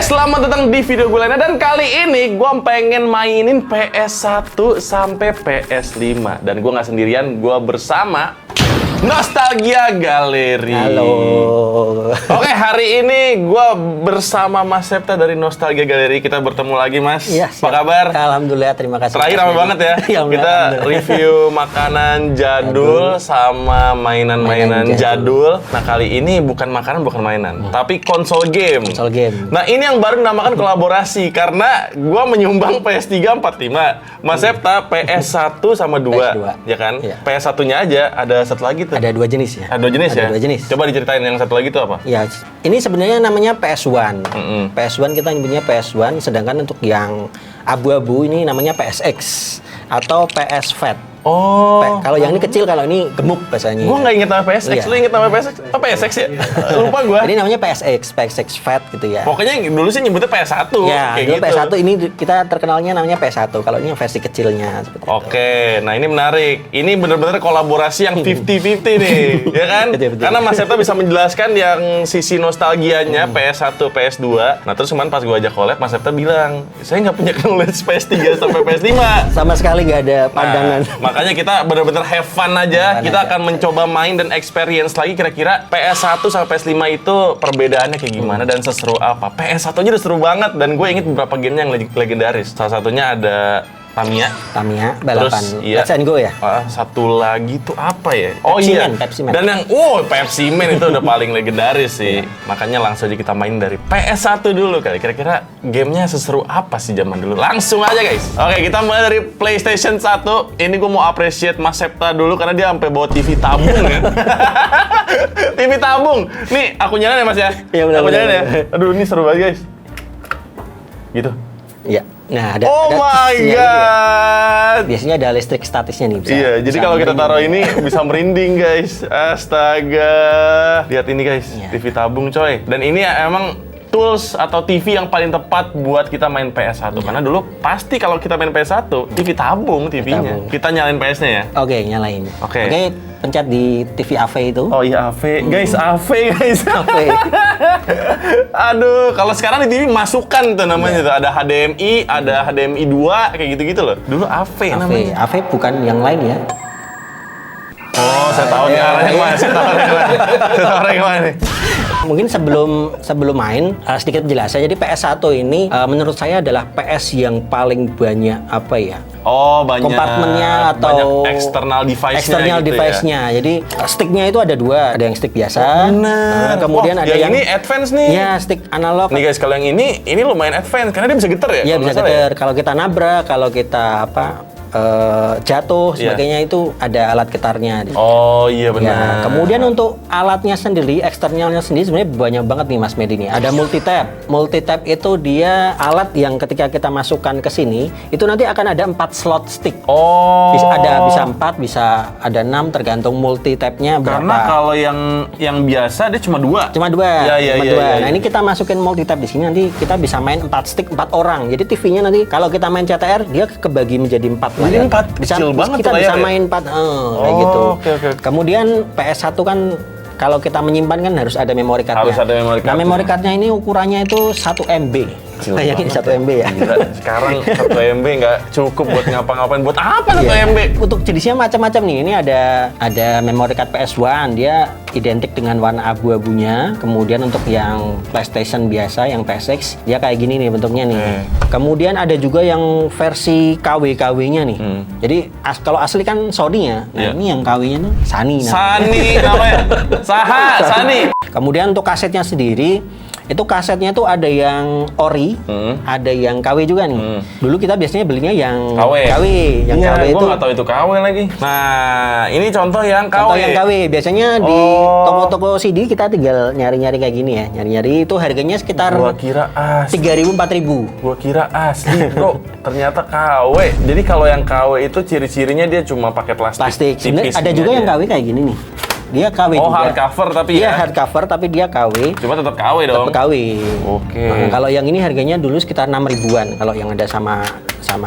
guys, selamat datang di video gue lainnya. Dan kali ini gue pengen mainin PS1 sampai PS5. Dan gue nggak sendirian, gue bersama Nostalgia Galeri. Halo. Oke, hari ini gue bersama Mas Septa dari Nostalgia Galeri. Kita bertemu lagi, Mas. Iya, apa kabar? Alhamdulillah, terima kasih. Terakhir ramai banget ya. Ya, kita review makanan jadul sama mainan-mainan jadul. Nah, kali ini bukan makanan, bukan mainan, tapi konsol game. Konsol game. Nah, ini yang baru dinamakan kolaborasi karena gue menyumbang PS3 45, Mas Septa PS1 sama 2, PS2. ya kan? Iya. PS1-nya aja ada satu lagi tuh. Ada dua jenis ya. Ada dua jenis ya? Dua jenis. Coba diceritain yang satu lagi itu apa? Ya, ini sebenarnya namanya PS1. PS1 kita punya PS1, sedangkan untuk yang abu-abu ini namanya PSX atau PS Fat. Oh. Kalau yang ini kecil, kalau ini gemuk bahasanya. Gue nggak inget nama PSX, Iya. lu inget nama PSX? Apa PSX ya? Lupa gue. Ini namanya PSX Fat gitu ya. Pokoknya dulu sih nyebutnya PS1. Ya, kayak dulu gitu. PS1 ini kita terkenalnya namanya PS1. Kalau ini yang versi kecilnya seperti itu. Oke, nah ini menarik. Ini bener-bener kolaborasi yang 50-50 nih, ya kan? Betul. Karena Mas Septa bisa menjelaskan yang sisi nostalgianya PS1, PS2. Nah terus cuman pas gue ajak collab, Mas Septa bilang, saya nggak punya knowledge PS3 sampai PS5. Sama sekali nggak ada pandangan. Nah, makanya kita benar-benar have fun aja. Kita akan mencoba main dan experience lagi kira-kira PS1 sampai PS5 itu perbedaannya kayak gimana dan seseru apa. PS1 aja udah seru banget dan gue inget beberapa gamenya yang legendaris. Salah satunya ada Tamiya, balapan. terus iya. Let's and go ya? Satu lagi tuh apa ya? Pepsi Man. Dan yang Pepsi Man itu udah paling legendaris sih. Makanya langsung aja kita main dari PS1 dulu kali. Kira-kira gamenya seseru apa sih zaman dulu? Langsung aja guys. Oke, kita mulai dari PlayStation 1. Ini gue mau appreciate Mas Septa dulu karena dia sampai bawa TV tabung ya. TV tabung. Nih, aku nyalain ya Mas ya? Iya, benar, Aku nyalain ya? benar. Aduh, ini seru banget guys. Gitu. Iya. Nah, ada Oh my statisnya gitu ya. god. Biasanya ada listrik statisnya nih. Iya, jadi kalau kita taruh ini bisa merinding guys. Astaga. Lihat ini guys, Iya. TV tabung coy. Dan ini emang tools atau TV yang paling tepat buat kita main PS1. Karena dulu pasti kalau kita main PS1, TV tabung TV-nya. Tabung. Kita nyalain PS-nya ya. Oke, nyalain. Oke. Oke, pencet di TV AV itu. Oh iya, AV. Guys, AV guys. AV. Aduh, kalau sekarang di TV masukan tuh namanya tuh. Ada HDMI, ada HDMI 2, kayak gitu-gitu loh. Dulu AV namanya. AV bukan yang lain ya. Oh, saya tahu nih arahnya kemana. Saya tahu arahnya kemana nih. Mungkin sebelum main sedikit penjelasan. Jadi PS1 ini menurut saya adalah PS yang paling banyak apa ya? Oh, banyak Kompartmennya atau banyak external device-nya external gitu device-nya. Jadi sticknya itu ada dua, ada yang stick biasa. Bener. Kemudian ada yang yang ini advance nih. ya stick analog. Nih guys, kalau yang ini lumayan advance karena dia bisa getar ya? Iya, kalau bisa nggak salah getar. Kalau kita nabrak, kalau kita jatuh Iya. sebagainya itu ada alat getarnya. Oh iya Ya, benar. kemudian untuk alatnya sendiri, eksternalnya sendiri sebenarnya banyak banget nih Mas Med ini. Ada multitap. Multitap itu dia alat yang ketika kita masukkan ke sini, itu nanti akan ada 4 slot stick. Oh. Bisa 4, bisa ada 6 tergantung multitapnya berapa. Karena kalau yang biasa dia cuma 2. Cuma 2. Iya, Cuma iya, 2. iya, Nah, iya. ini kita masukin multitap di sini nanti kita bisa main 4 stick 4 orang. Jadi TV-nya nanti kalau kita main CTR dia kebagi menjadi 4 Jadi layar. 4 kecil banget kita tuh bisa layar ya? main 4 kayak Oh, gitu. oke. Kemudian PS1 kan kalau kita menyimpan kan harus ada memory card-nya. Harus ada memory Nah, card-nya. memory card-nya ini ukurannya itu 1 MB. Bayangin 1 MB ya. Gila, sekarang 1 MB nggak cukup buat ngapa-ngapain. Buat apa 1 Iya. MB? Untuk jenisnya macam-macam nih. Ini ada memory card PS1, dia identik dengan warna abu-abunya. Kemudian untuk yang PlayStation biasa, yang PSX, dia kayak gini nih bentuknya nih. Kemudian ada juga yang versi KW-KW-nya nih. Jadi kalau asli kan Sony ya. Iya. Nah, ini yang KW-nya nih Sony. Sani namanya. Sani. Kemudian untuk kasetnya sendiri, itu kasetnya tuh ada yang ori, ada yang KW juga nih. Dulu kita biasanya belinya yang KW. yang Iya, KW gua itu. nggak tahu itu KW lagi. Nah, ini contoh yang KW. Contoh yang KW, biasanya di Oh. toko-toko CD kita tinggal nyari-nyari kayak gini ya. Nyari-nyari itu harganya sekitar Gua kira asli. 3.000 4.000. Gua kira asli, bro. Ternyata KW. Jadi kalau yang KW itu ciri-cirinya dia cuma pakai plastik. Plastik. Sebenarnya tipis ada gini juga yang aja. KW kayak gini nih. Dia KW Oh, juga. hardcover tapi Iya, ya. hardcover tapi dia KW. Cuma tetap KW dong. Tetap KW. Oke. Nah, kalau yang ini harganya dulu sekitar 6.000-an kalau yang ada sama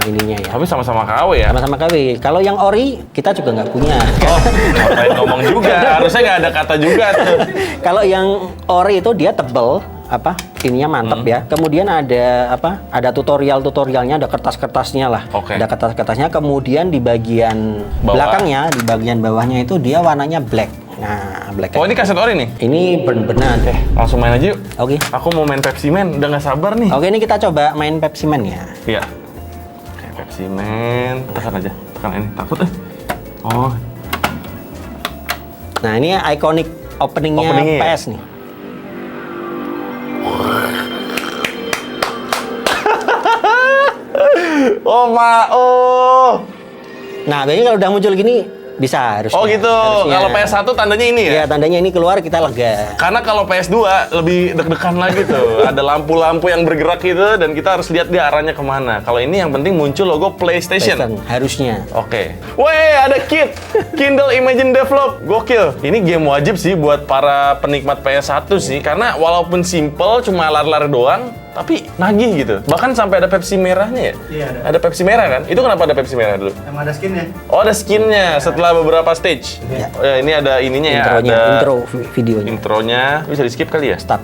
ininya ya. Tapi sama-sama KW ya. Sama-sama KW. Kalau yang ori kita juga nggak punya. Oh, ngapain ngomong juga. Harusnya nggak ada kata juga tuh. Kalau yang ori itu dia tebel, apa ininya mantap ya. Kemudian ada apa? Ada tutorialnya, ada kertas-kertasnya lah. Oke. Ada kertas-kertasnya. Kemudian di bagian Bawah. belakangnya, di bagian bawahnya itu dia warnanya black. Nah, black. Oh, ini kaset ori nih? Ini benar. Langsung main aja yuk. Oke. Aku mau main Pepsi Man, udah nggak sabar nih. Oke, ini kita coba main Pepsi Man ya. Iya. Oke, Pepsi Man. Tekan aja. Tekan ini. Takut Oh, Nah, ini iconic openingnya Openingnya ya? PS nih. oh. Nah, biasanya kalau udah muncul gini bisa harusnya. Oh gitu. Harusnya. Kalau PS1 tandanya ini ya? Iya, tandanya ini keluar kita lega. Karena kalau PS2 lebih deg-degan lagi tuh. Ada lampu-lampu yang bergerak gitu dan kita harus lihat dia arahnya kemana. Kalau ini yang penting muncul logo PlayStation. Harusnya. Oke. Weh, ada kit. Kindle Imagine Develop. Gokil. Ini game wajib sih buat para penikmat PS1 sih. Karena walaupun simple, cuma lari-lari doang, tapi nagih gitu. Bahkan sampai ada Pepsi merahnya ya? Iya, ada. Ada Pepsi merah kan? Itu kenapa ada Pepsi merah dulu? Emang ada skinnya? Oh, ada skinnya setelah beberapa stage. Iya. Oh ya, ini ada ininya ya. Intronya, Ada intro videonya. intronya. Bisa di skip kali ya? Start.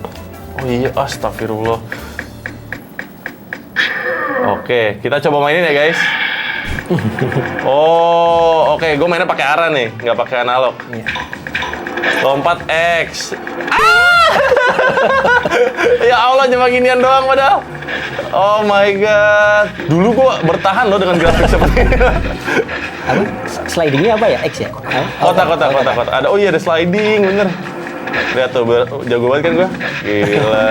Oh iya, astagfirullah. Oke, kita coba mainin ya guys. Oh, oke, gue mainnya pakai arah nih, nggak pakai analog. Iya. Lompat X. Ah! Ya Allah, cuma ginian doang padahal. Oh my god. Dulu gue bertahan loh dengan grafik seperti ini. Apa? Slidingnya apa ya? X ya? Apa? Kotak. Ada, oh iya ada sliding, bener. Lihat tuh, jago banget kan gue. Gila.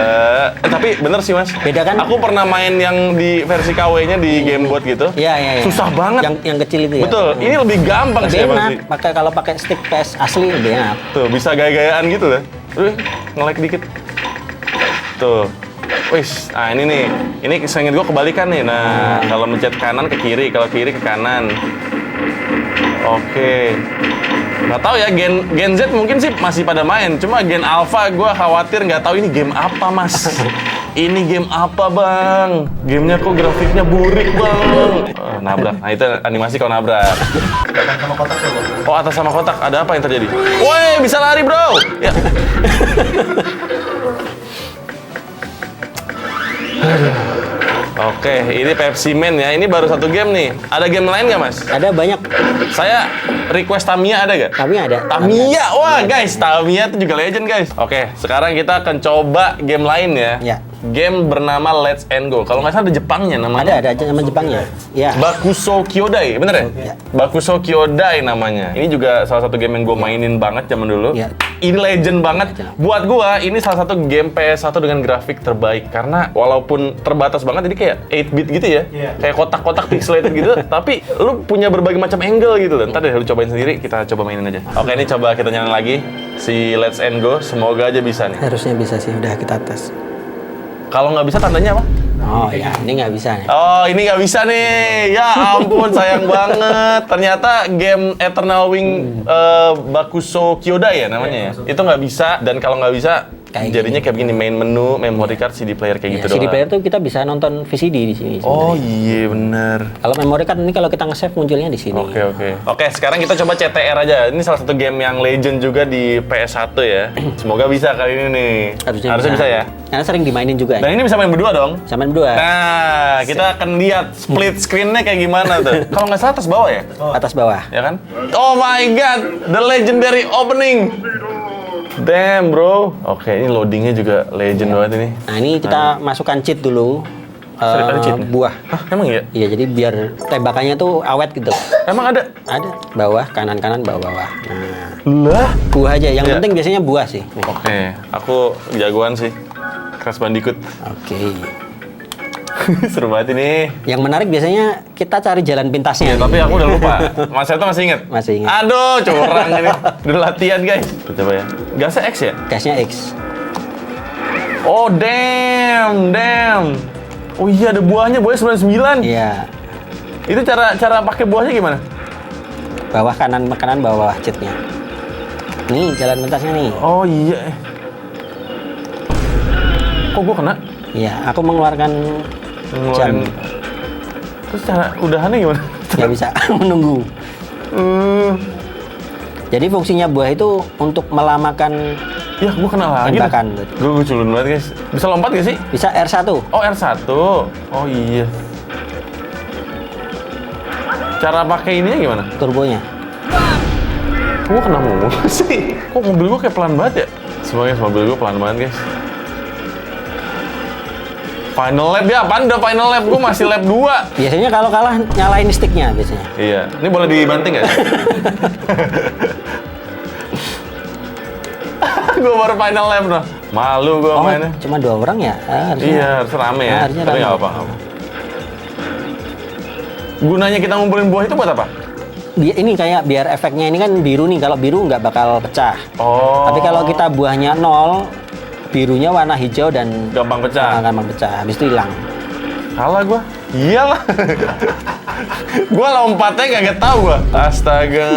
Tapi bener sih mas. Beda kan? Aku pernah main yang di versi KW-nya di Gamebot gitu. Iya. Susah banget. Yang kecil itu ya. Betul. Ini lebih gampang sih Lebih emang enak. sih. Kalau pakai stick PS asli lebih enak. Tuh, bisa gaya-gayaan gitu loh. Nge-lag dikit. Tuh. Wis, nah ini nih. Ini seinget gue kebalikan nih. Nah, kalau mencet kanan ke kiri, kalau kiri ke kanan. Oke. Nggak tahu ya, Gen Z mungkin sih masih pada main. Cuma Gen Alpha gue khawatir nggak tahu ini game apa, Mas. Ini game apa, Bang? Gamenya kok grafiknya burik, Bang. Oh, nabrak. Nah, itu animasi kalau nabrak. Atas sama kotak ya, Bang? Oh, atas sama kotak. Ada apa yang terjadi? Woi, bisa lari, bro! Ya. Oke, ini Pepsi Man ya. Ini baru satu game nih. Ada game lain nggak, Mas? Ada banyak. Saya request Tamiya ada nggak? Tapi ada. Tamiya, wah guys, Tamiya itu juga legend guys. Oke, sekarang kita akan coba game lain ya. Ya. Game bernama Let's and Go. Kalau nggak salah ada Jepangnya namanya. Ada nama Jepangnya. Ya. Bakuso Kyodai, bener ya? Ya. Bakuso Kyodai namanya. Ini juga salah satu game yang gue mainin banget zaman dulu. Ya. Ini legend banget. Buat gue, ini salah satu game PS1 dengan grafik terbaik. Karena walaupun terbatas banget, jadi kayak 8-bit gitu ya. Iya. Kayak kotak-kotak pixelated gitu. Tapi lu punya berbagai macam angle gitu. Ntar deh lu cobain sendiri, kita coba mainin aja. Oke, ini coba kita nyalain lagi. Si Let's and Go, semoga aja bisa nih. Harusnya bisa sih, udah kita tes. Kalau nggak bisa tandanya apa? Oh ya, ini nggak bisa nih. Oh, ini nggak bisa nih. Ya ampun, sayang banget. Ternyata game Eternal Wing Bakuso Kyodai ya namanya ya. Itu nggak bisa, dan kalau nggak bisa, Kayak jadinya kayak begini, main menu, memory card, CD player kayak Ya, gitu CD doang. player tuh kita bisa nonton VCD di sini. Oh sebenarnya. iya bener. Kalau memory card ini kalau kita nge-save munculnya di sini. Oke, sekarang kita coba CTR aja. Ini salah satu game yang legend juga di PS1 ya. Semoga bisa kali ini nih. Harusnya bisa ya. Karena sering dimainin juga. Dan ini bisa main berdua dong. Sama berdua. Nah, kita akan lihat split screen-nya kayak gimana tuh. Kalau nggak salah atas bawah ya? Atas bawah. Ya kan? Oh my god, the legendary opening. Damn bro. Oke, ini loadingnya juga legend banget ini. Nah ini kita masukkan cheat dulu. Sorry, ada cheat nih? Buah. Hah, emang iya? Iya, jadi biar tembakannya tuh awet gitu. Emang ada? Ada bawah, kanan, bawah. Nah, Lah. buah aja. Yang Iya. penting biasanya buah sih. Nih. Oke, aku jagoan sih. Crash Bandicoot. Oke. Seru banget ini. Yang menarik biasanya kita cari jalan pintasnya. Ya, tapi aku udah lupa. Mas Seto masih inget? Masih ingat. Aduh, curang ini. Udah latihan guys. Kita coba ya. Gasnya X ya? Gasnya X. Oh, damn. Oh iya, ada buahnya 99. Iya. Itu cara pakai buahnya gimana? Bawah kanan, bawah cheatnya. Nih jalan pintasnya nih. Oh iya. Kok gua kena? Iya, aku mengeluarkan jam. Ngeluarin. Terus cara udahannya gimana? Nggak bisa menunggu. Jadi fungsinya buah itu untuk melamakan Ya, gue kenal lagi. Tembakan. Gue culun banget guys. Bisa lompat gak sih? Bisa R1. Oh, R1. Oh iya. Cara pakai ininya gimana? Turbonya. Gue kena mulu sih. Kok mobil gue kayak pelan banget ya? Semuanya mobil gue pelan banget guys. Final lap ya? Apaan udah final lap? Gue masih lap 2. Biasanya kalau kalah nyalain sticknya biasanya. Iya. Ini boleh dibanting nggak? Gue baru final lap noh. Malu gue Oh, mainnya. cuma 2 orang ya? Harusnya. Iya, harus rame ya. Harusnya Tapi rame. nggak apa-apa. Gunanya kita ngumpulin buah itu buat apa? Ini kayak biar efeknya ini kan biru nih. Kalau biru nggak bakal pecah. Oh. Tapi kalau kita buahnya 0, birunya warna hijau dan Gampang pecah. gampang pecah. Habis itu hilang. Kalah gua. Iyalah. Gua lompatnya kagak tahu gua. Astaga.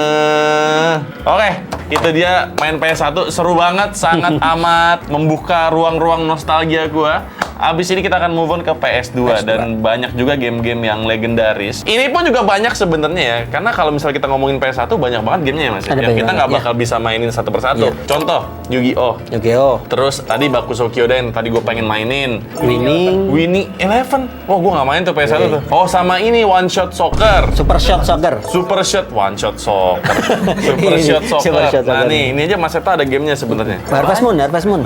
Oke, itu dia main PS1 seru banget, sangat amat membuka ruang-ruang nostalgia gua. Abis ini kita akan move on ke PS2 dan banyak juga game-game yang legendaris. Ini pun juga banyak sebenarnya ya, karena kalau misalnya kita ngomongin PS1 banyak banget gamenya ya mas. Ada Yang banyak kita nggak banget, bakal bisa mainin satu persatu. Iya. Contoh, Yu-Gi-Oh. Yu-Gi-Oh, Terus tadi Bakusou Kyoden, tadi gue pengen mainin. Winning Eleven. Wah, gue nggak main tuh PS1 tuh. Oh, sama ini One Shot Soccer. Super Shot Soccer. Super Shot One Shot Soccer. Super Ini, Shot Soccer. Super Shot Nah Soccer. nih, ini aja Mas Septa ada gamenya sebenarnya. Harvest Moon, Harvest Moon.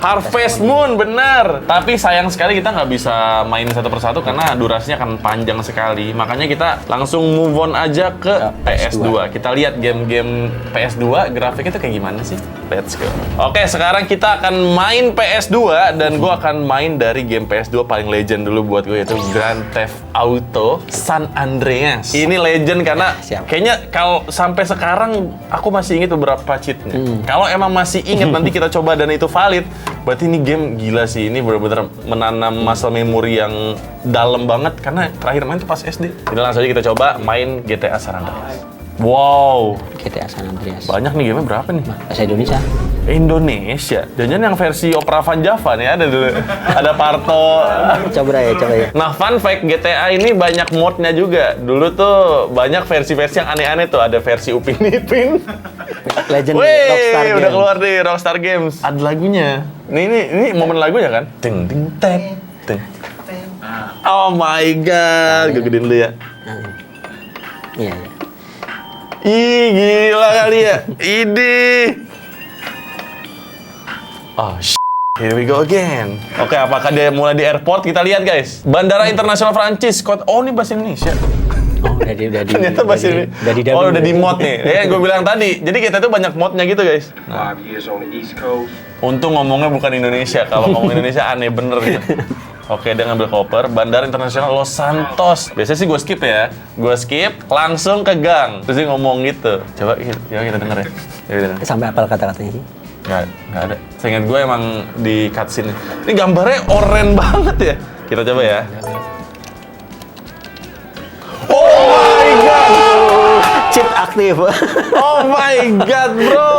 Harvest Moon, bener. Tapi sayang sekali kita nggak bisa main satu persatu karena durasinya akan panjang sekali. Makanya kita langsung move on aja ke PS2. Kita lihat game-game PS2 grafiknya tuh kayak gimana sih? Let's go. Oke, sekarang kita akan main PS2 dan gue akan main dari game PS2 paling legend dulu buat gue yaitu Grand Theft Auto San Andreas. Ini legend karena Siap. kayaknya kalau sampai sekarang aku masih ingat beberapa cheatnya. Kalau emang masih ingat nanti kita coba dan itu valid, berarti ini game gila sih. Ini benar-benar menanam masa memori yang dalam banget karena terakhir main itu pas SD. Jadi langsung aja kita coba main GTA San Andreas. Wow, GTA San Andreas. banyak nih gamenya berapa nih? Bahasa Indonesia. Indonesia. Jangan yang versi Opera Van Java nih ada dulu. Ada Parto. Coba ya, coba ya. Nah, fun fact GTA ini banyak modnya juga. Dulu tuh banyak versi-versi yang aneh-aneh tuh. Ada versi Upin Ipin. Legend Wih, Rockstar udah Games. keluar nih Rockstar Games. Ada lagunya. Ini momen lagunya kan? Ting ting tek ting. Oh my god, gue gedein dulu ya. Iya, iya. Ih, gila kali ya. Ini. Oh, here we go again. Oke, apakah dia mulai di airport? Kita lihat, guys. Bandara Internasional Prancis. Oh, ini bahasa Indonesia. Oh, udah di Ternyata bahasa ini. Udah di mod nih. Ya, gue bilang tadi. Jadi kita tuh banyak modnya gitu, guys. Nah, 5 years on the East Coast. untung ngomongnya bukan Indonesia. Kalau ngomong Indonesia aneh bener gitu. Oke, dia ngambil koper. Bandara Internasional Los Santos. Biasanya sih gue skip ya. Gue skip, langsung ke gang. Terus dia ngomong gitu. Coba kita denger ya. Ya, kita denger. Sampai apal kata-katanya sih. Nggak ada. Seingat gue emang di cutscene. Ini gambarnya oren banget ya. Kita coba ya. Oh my god! Cheat aktif. Oh my god, bro!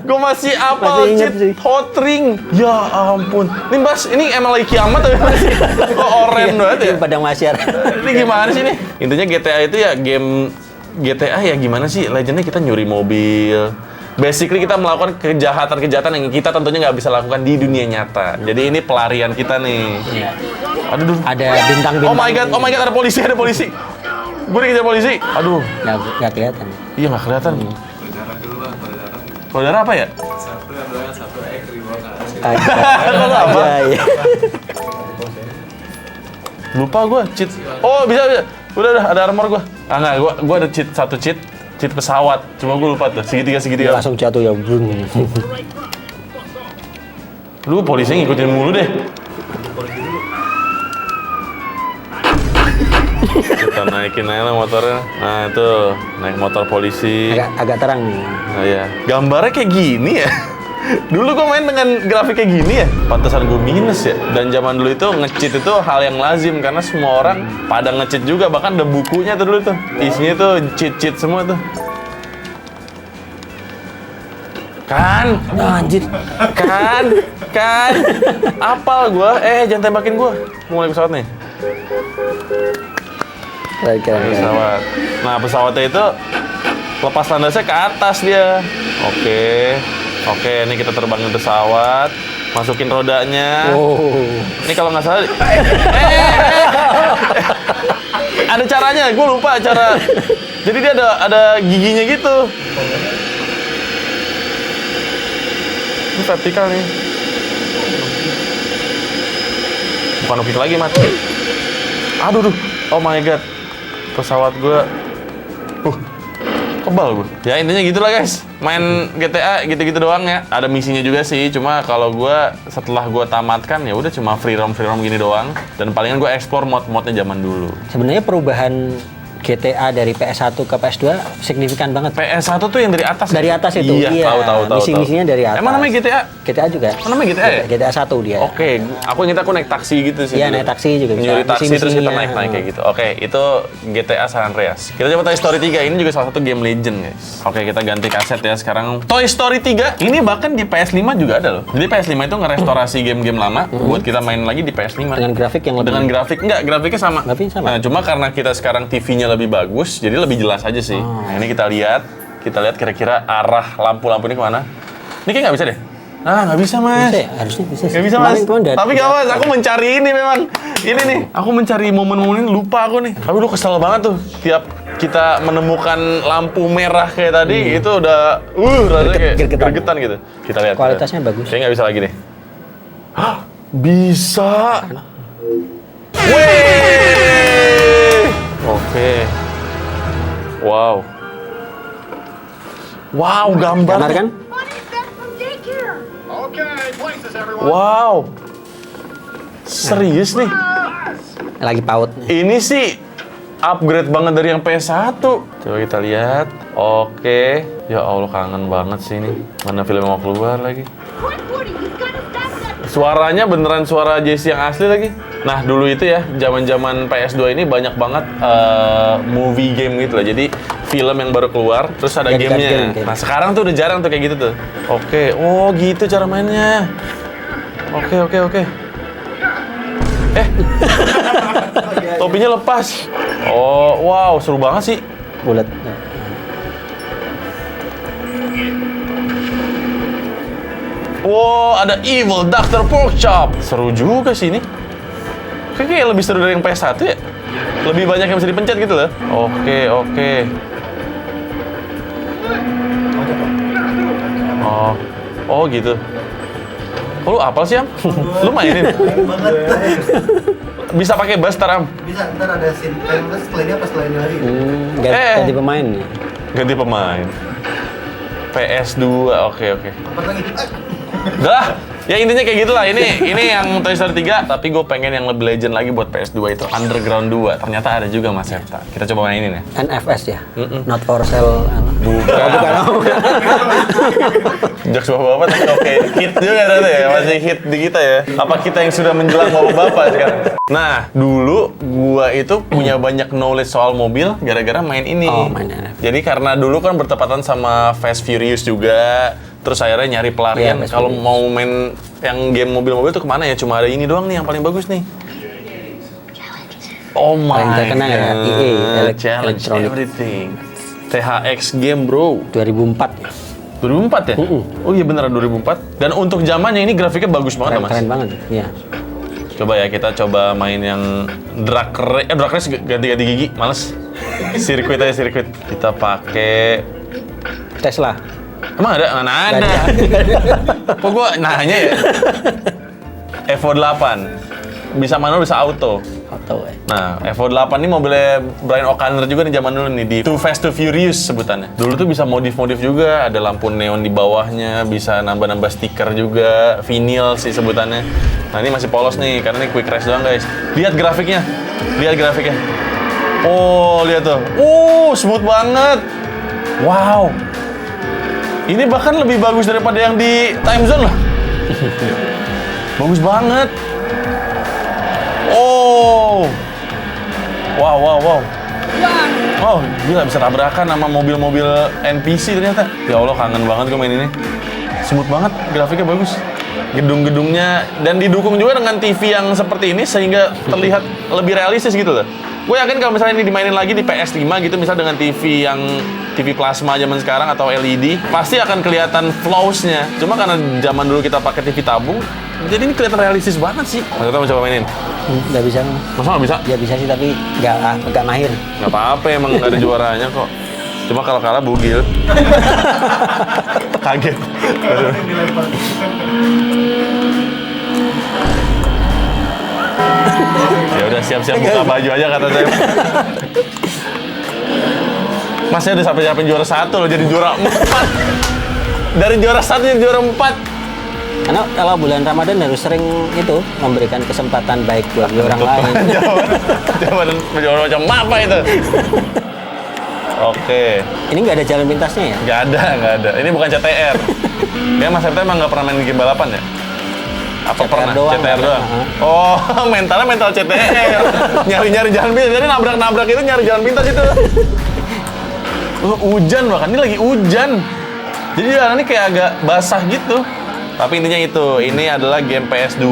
Gue masih apal Masih inget cheat sih. hot ring. Ya ampun. Ini Bas, ini emang lagi kiamat atau gimana sih? Kok oren banget ya? Di Padang Masyar. Ini gimana sih nih? Intinya GTA itu ya game GTA ya gimana sih? Legendnya kita nyuri mobil. Basically kita melakukan kejahatan-kejahatan yang kita tentunya nggak bisa lakukan di dunia nyata. Jadi ini pelarian kita nih. Aduh, Ada bintang-bintang. oh my god, ada polisi. Gue dikejar polisi. Aduh, Nggak kelihatan. iya nggak kelihatan. Kalau darah apa ya? Kalau apa? Iya. Lupa gue cheat. Oh bisa. Udah ada armor gue. Ah nggak, gue ada satu cheat pesawat. Cuma gue lupa tuh segitiga. Langsung jatuh ya. Brung. Lu polisi ngikutin mulu deh. Kita naikin aja lah motornya. Nah itu naik motor polisi. Agak terang nih. Nah ya, gambarnya kayak gini ya. Dulu gue main dengan grafik kayak gini ya. Pantesan gue minus ya. Dan zaman dulu itu nge-cheat itu hal yang lazim karena semua orang pada nge-cheat juga. Bahkan ada bukunya tuh dulu tuh. Isinya tuh cheat semua tuh. Kan? Anjir. Kan? Apal gue. Jangan tembakin gue. Mulai pesawat nih. Keren. Pesawat. Nah pesawatnya itu lepas landasnya ke atas dia. Oke. Oke, ini kita terbangin pesawat, masukin rodanya. Oh. Ini kalau nggak salah, ada caranya, gue lupa cara. Jadi dia ada giginya gitu. Ini vertikal nih. Bukan ukik lagi, Mat. Aduh, oh my god. Pesawat gue, kebal gue. Ya intinya gitulah guys. Main GTA gitu-gitu doang ya. Ada misinya juga sih. Cuma kalau gue setelah gue tamatkan ya udah cuma free roam gini doang. Dan palingan gue explore mod-modnya zaman dulu. Sebenarnya perubahan GTA dari PS1 ke PS2 signifikan banget. PS1 tuh yang dari atas. Dari atas itu. Iya, tahu. Misi-misinya dari atas. Emang namanya GTA? GTA juga. Oh, namanya GTA ya? GTA 1 dia. Oke, aku ingat aku naik taksi gitu sih. Iya, dulu. naik taksi juga bisa. Nyuri taksi terus kita Misi-misinya. naik kayak gitu. Oke, itu GTA San Andreas. Kita coba Toy Story 3. Ini juga salah satu game legend, guys. Oke, kita ganti kaset ya sekarang. Toy Story 3. Ini bahkan di PS5 juga ada loh. Jadi PS5 itu ngerestorasi game-game lama buat kita main lagi di PS5. Dengan grafik yang lebih. Dengan grafik grafiknya sama. Grafiknya sama. Nah, cuma karena kita sekarang TV-nya lebih bagus, jadi lebih jelas aja sih. Nah, ini kita lihat kira-kira arah lampu-lampu ini kemana. Ini kayak nggak bisa deh. Ah, nggak bisa, Mas. Bisa ya? Harusnya bisa. Nggak bisa, Mas. Kemarin Tapi nggak, Mas. Aku mencari ini memang. Ini nih, aku mencari momen-momen ini, lupa aku nih. Tapi lu kesel banget tuh. Tiap kita menemukan lampu merah kayak tadi, itu udah rasanya kayak gregetan gitu. Kita lihat. Kualitasnya bagus. Kayaknya nggak bisa lagi nih. Hah? Bisa. Wih! Oke. Wow. Wow, gambar. Kamar kan? Wow. Serius nih. Lagi paut. Ini sih upgrade banget dari yang PS1. Coba kita lihat. Oke. Ya Allah, kangen banget sih ini. Mana film mau keluar lagi. Suaranya beneran suara Jessie yang asli lagi. Nah, dulu itu ya, zaman-zaman PS2 ini banyak banget movie game gitu lah. Jadi film yang baru keluar, terus ada gamenya. Nah, sekarang tuh udah jarang tuh kayak gitu tuh. Oke, oh gitu cara mainnya. Oke. Topinya lepas. Oh, wow, seru banget sih. Bulat. Wow, ada Evil Dr. Porkchop. Seru juga sih ini. Kayak lebih seru dari yang PS1 ya. Lebih banyak yang bisa dipencet gitu loh. Oke. Oh gitu. Oh, lu apal sih, Am? Lu mainin? banget. Bisa pakai bass, Am? Bisa, ntar ada scene. Kan setelah ini apa setelah ini lagi? Ganti pemain. Ganti pemain. PS2, oke. Apa lagi? Udah, ya intinya kayak gitulah. Ini yang Toy Story 3, tapi gue pengen yang lebih legend lagi buat PS2 itu. Underground 2, ternyata ada juga Mas Septa. Kita coba mainin ya. NFS ya? Not for sale. Bukan. Jokes bapak-bapak tapi oke. Hit juga ternyata ya, masih hit di kita ya. Apa kita yang sudah menjelang bapak-bapak sekarang? Nah, dulu gua itu punya banyak knowledge soal mobil gara-gara main ini. Oh, main NFS. Jadi karena dulu kan bertepatan sama Fast Furious juga. Terus akhirnya nyari pelarian. Iya, Kalau mau main yang game mobil-mobil tuh kemana ya? Cuma ada ini doang nih yang paling bagus nih. Oh my Paling terkenal ya, EA, Challenge Electronic. everything. THX game bro. 2004 ya? 2004 ya? Oh iya beneran 2004. Dan untuk zamannya ini grafiknya bagus banget Mas. Keren banget. Iya. Coba ya kita coba main yang drag race ganti-ganti gigi, males. Sirkuit aja sirkuit. Kita pakai Tesla. emang ada? Mana ada? Kok gua nanya ya? Evo 8. Bisa manual bisa auto. Auto ya. Nah, Evo 8 ini mobilnya Brian O'Connor juga nih zaman dulu nih di Too Fast Too Furious sebutannya. Dulu tuh bisa modif-modif juga, ada lampu neon di bawahnya, bisa nambah-nambah stiker juga, vinyl sih sebutannya. Nah, ini masih polos nih karena ini quick race doang, guys. Lihat grafiknya. Oh, lihat tuh. Smooth banget. Wow. Ini bahkan lebih bagus daripada yang di Time Zone loh. Bagus banget. Oh. Wow. Oh, gila bisa tabrakan sama mobil-mobil NPC ternyata. Ya Allah, kangen banget gue main ini. Smooth banget, grafiknya bagus. Gedung-gedungnya dan didukung juga dengan TV yang seperti ini sehingga terlihat lebih realistis gitu loh. Gue yakin kalau misalnya ini dimainin lagi di PS5 gitu, misal dengan TV yang TV plasma zaman sekarang atau LED, pasti akan kelihatan flaws-nya. Cuma karena zaman dulu kita pakai TV tabung, jadi ini kelihatan realistis banget sih. Mas Septa mau coba mainin? Nggak bisa. Masa nggak bisa? Ya bisa sih, tapi nggak mahir. Nggak apa-apa, emang nggak ada juaranya kok. Cuma kalau kalah bugil. Kaget. Dilempar. Ya udah siap-siap buka baju aja kata saya. Masnya udah sampai siapin juara 1 loh, jadi juara 4. Dari juara 1 jadi juara 4. Karena kalau bulan Ramadan harus sering itu memberikan kesempatan baik buat orang lain. Jawaban macam apa itu? Oke. Ini nggak ada jalan pintasnya ya? Nggak ada. Ini bukan CTR. Kayaknya Mas Septa emang nggak pernah main game balapan ya? Apa CTR pernah? doang, CTR doang? pernah. Oh, mentalnya mental CTR. Nyari-nyari jalan pintas. Jadi nabrak-nabrak itu nyari jalan pintas itu. Hujan bahkan. Ini lagi hujan. Jadi jalan ini kayak agak basah gitu. Tapi intinya itu, ini adalah game PS2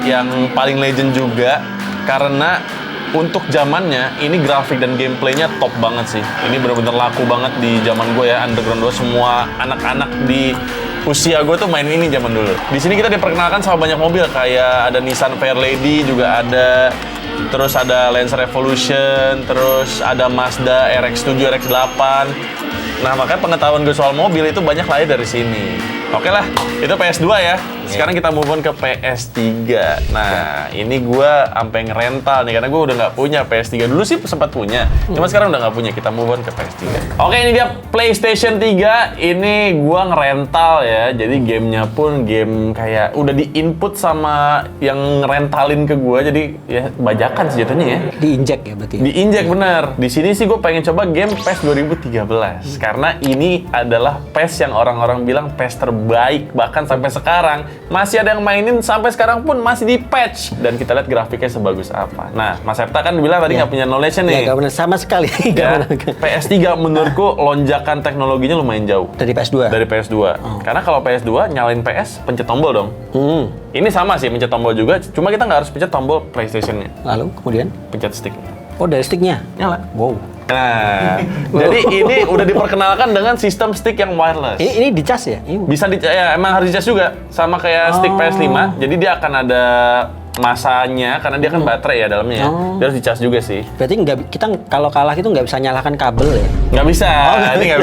yang paling legend juga. Karena untuk zamannya, ini grafik dan gameplaynya top banget sih. Ini benar-benar laku banget di zaman gue ya, Underground 2. Semua anak-anak di usia gue tuh main ini zaman dulu. Di sini kita diperkenalkan sama banyak mobil, kayak ada Nissan Fairlady juga ada. Terus ada Lancer Evolution, terus ada Mazda RX-7, RX-8. Nah, makanya pengetahuan gue soal mobil itu banyak lahir dari sini. Oke lah, itu PS2 ya. Sekarang kita move on ke PS3. Nah, ini gue sampai ngerental nih, karena gue udah nggak punya PS3. Dulu sih sempat punya, cuma sekarang udah nggak punya. Kita move on ke PS3. Oke, ini dia PlayStation 3. Ini gue ngerental ya. Jadi gamenya pun game kayak udah di-input sama yang ngerentalin ke gue. Jadi ya bajakan sih jatuhnya ya. Diinjek ya berarti. Diinjek bener. Di sini sih gue pengen coba game PES 2013 karena ini adalah PES yang orang-orang bilang PES terbaik, bahkan sampai sekarang masih ada yang mainin sampai sekarang pun masih di patch dan kita lihat grafiknya sebagus apa. Nah, Mas Septa kan bilang tadi nggak punya knowledge nih. Ya, nggak benar sama sekali. Ya, PS3 menurutku lonjakan teknologinya lumayan jauh. Dari PS2? Dari PS2. Karena kalau PS2 nyalain PS, pencet tombol dong. Ini sama sih, pencet tombol juga, cuma kita nggak harus pencet tombol PlayStation-nya. Lalu kemudian? Pencet stick. Oh, dari sticknya? Nyala. Wow. Nah, jadi ini udah diperkenalkan dengan sistem stick yang wireless. Ini dicas ya? Ini Bisa ya emang harus dicas juga, sama kayak stick PS5. Jadi dia akan ada masanya, karena dia kan baterai ya dalamnya ya. Dia harus dicas juga sih. berarti kita kalau kalah itu nggak bisa nyalakan kabel ya? Nggak bisa, ini nggak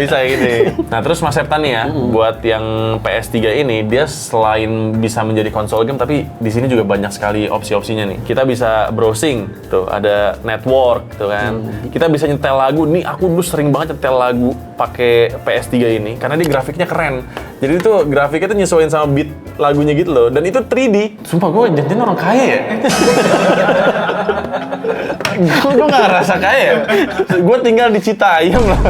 bisa kayak gini. Nah terus Mas Septa nih ya, buat yang PS3 ini, dia selain bisa menjadi konsol game, tapi di sini juga banyak sekali opsi-opsinya nih. Kita bisa browsing, tuh ada network, tuh kan. Kita bisa nyetel lagu. Nih aku dulu sering banget nyetel lagu pakai PS3 ini, karena dia grafiknya keren. Jadi itu grafiknya tuh nyesuaiin sama beat lagunya gitu loh, dan itu 3D. Sumpah gue jangan orang kaya ya. Gue gak ngerasa kaya. Gue tinggal di Citayam loh.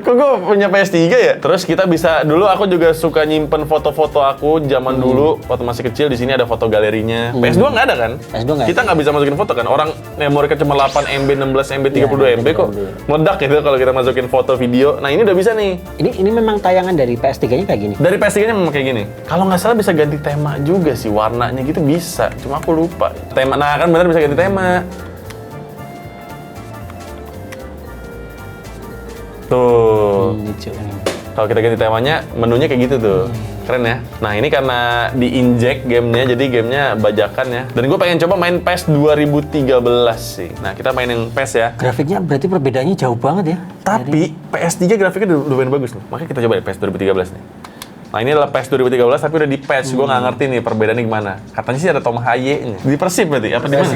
Kok gue punya PS3 ya? Terus kita bisa, dulu aku juga suka nyimpen foto-foto aku zaman dulu waktu masih kecil. Di sini ada foto galerinya. PS2 nggak ada kan? PS2 nggak Kita nggak bisa masukin foto kan? Orang memori cuma 8 MB, 16 MB, 32 MB kok. Meledak gitu kalau kita masukin foto video. Nah ini udah bisa nih. Ini memang tayangan dari PS3-nya kayak gini? Dari PS3-nya memang kayak gini. Kalau nggak salah bisa ganti tema juga sih, warnanya gitu bisa. Cuma aku lupa. Tema, nah kan bener bisa ganti tema. Tuh. Lucu. Kalau kita ganti temanya, menunya kayak gitu tuh. Keren ya. Nah ini karena di-inject gamenya, jadi gamenya bajakan ya. Dan gue pengen coba main PES 2013 sih. Nah kita mainin PES ya. Grafiknya berarti perbedaannya jauh banget ya? Tapi PS3 grafiknya udah lumayan bagus nih. Makanya kita coba deh PES 2013 nih. Nah ini adalah PES 2013 tapi udah di patch. Gue nggak ngerti nih perbedaannya gimana. Katanya sih ada Tom Haye-nya. Di Persib berarti? Apa di mana?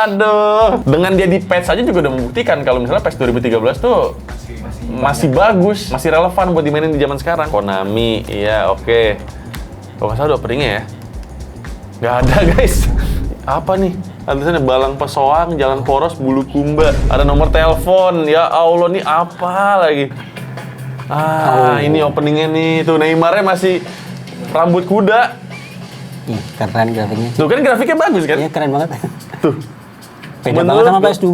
Aduh. Dengan dia di patch aja juga udah membuktikan kalau misalnya PES 2013 tuh masih bagus, masih relevan buat dimainin di zaman sekarang. Konami, iya oke. Kalau nggak salah udah openingnya ya. Nggak ada guys. Apa nih? Tulisannya Balang Pesoang, Jalan Poros, Bulukumba. Ada nomor telepon. Ya Allah nih apa lagi? Ini openingnya nih. Tuh Neymarnya masih rambut kuda. Ih, keren grafiknya. Tuh kan grafiknya bagus kan? Iya, keren banget. Tuh. Beda banget sama PS2.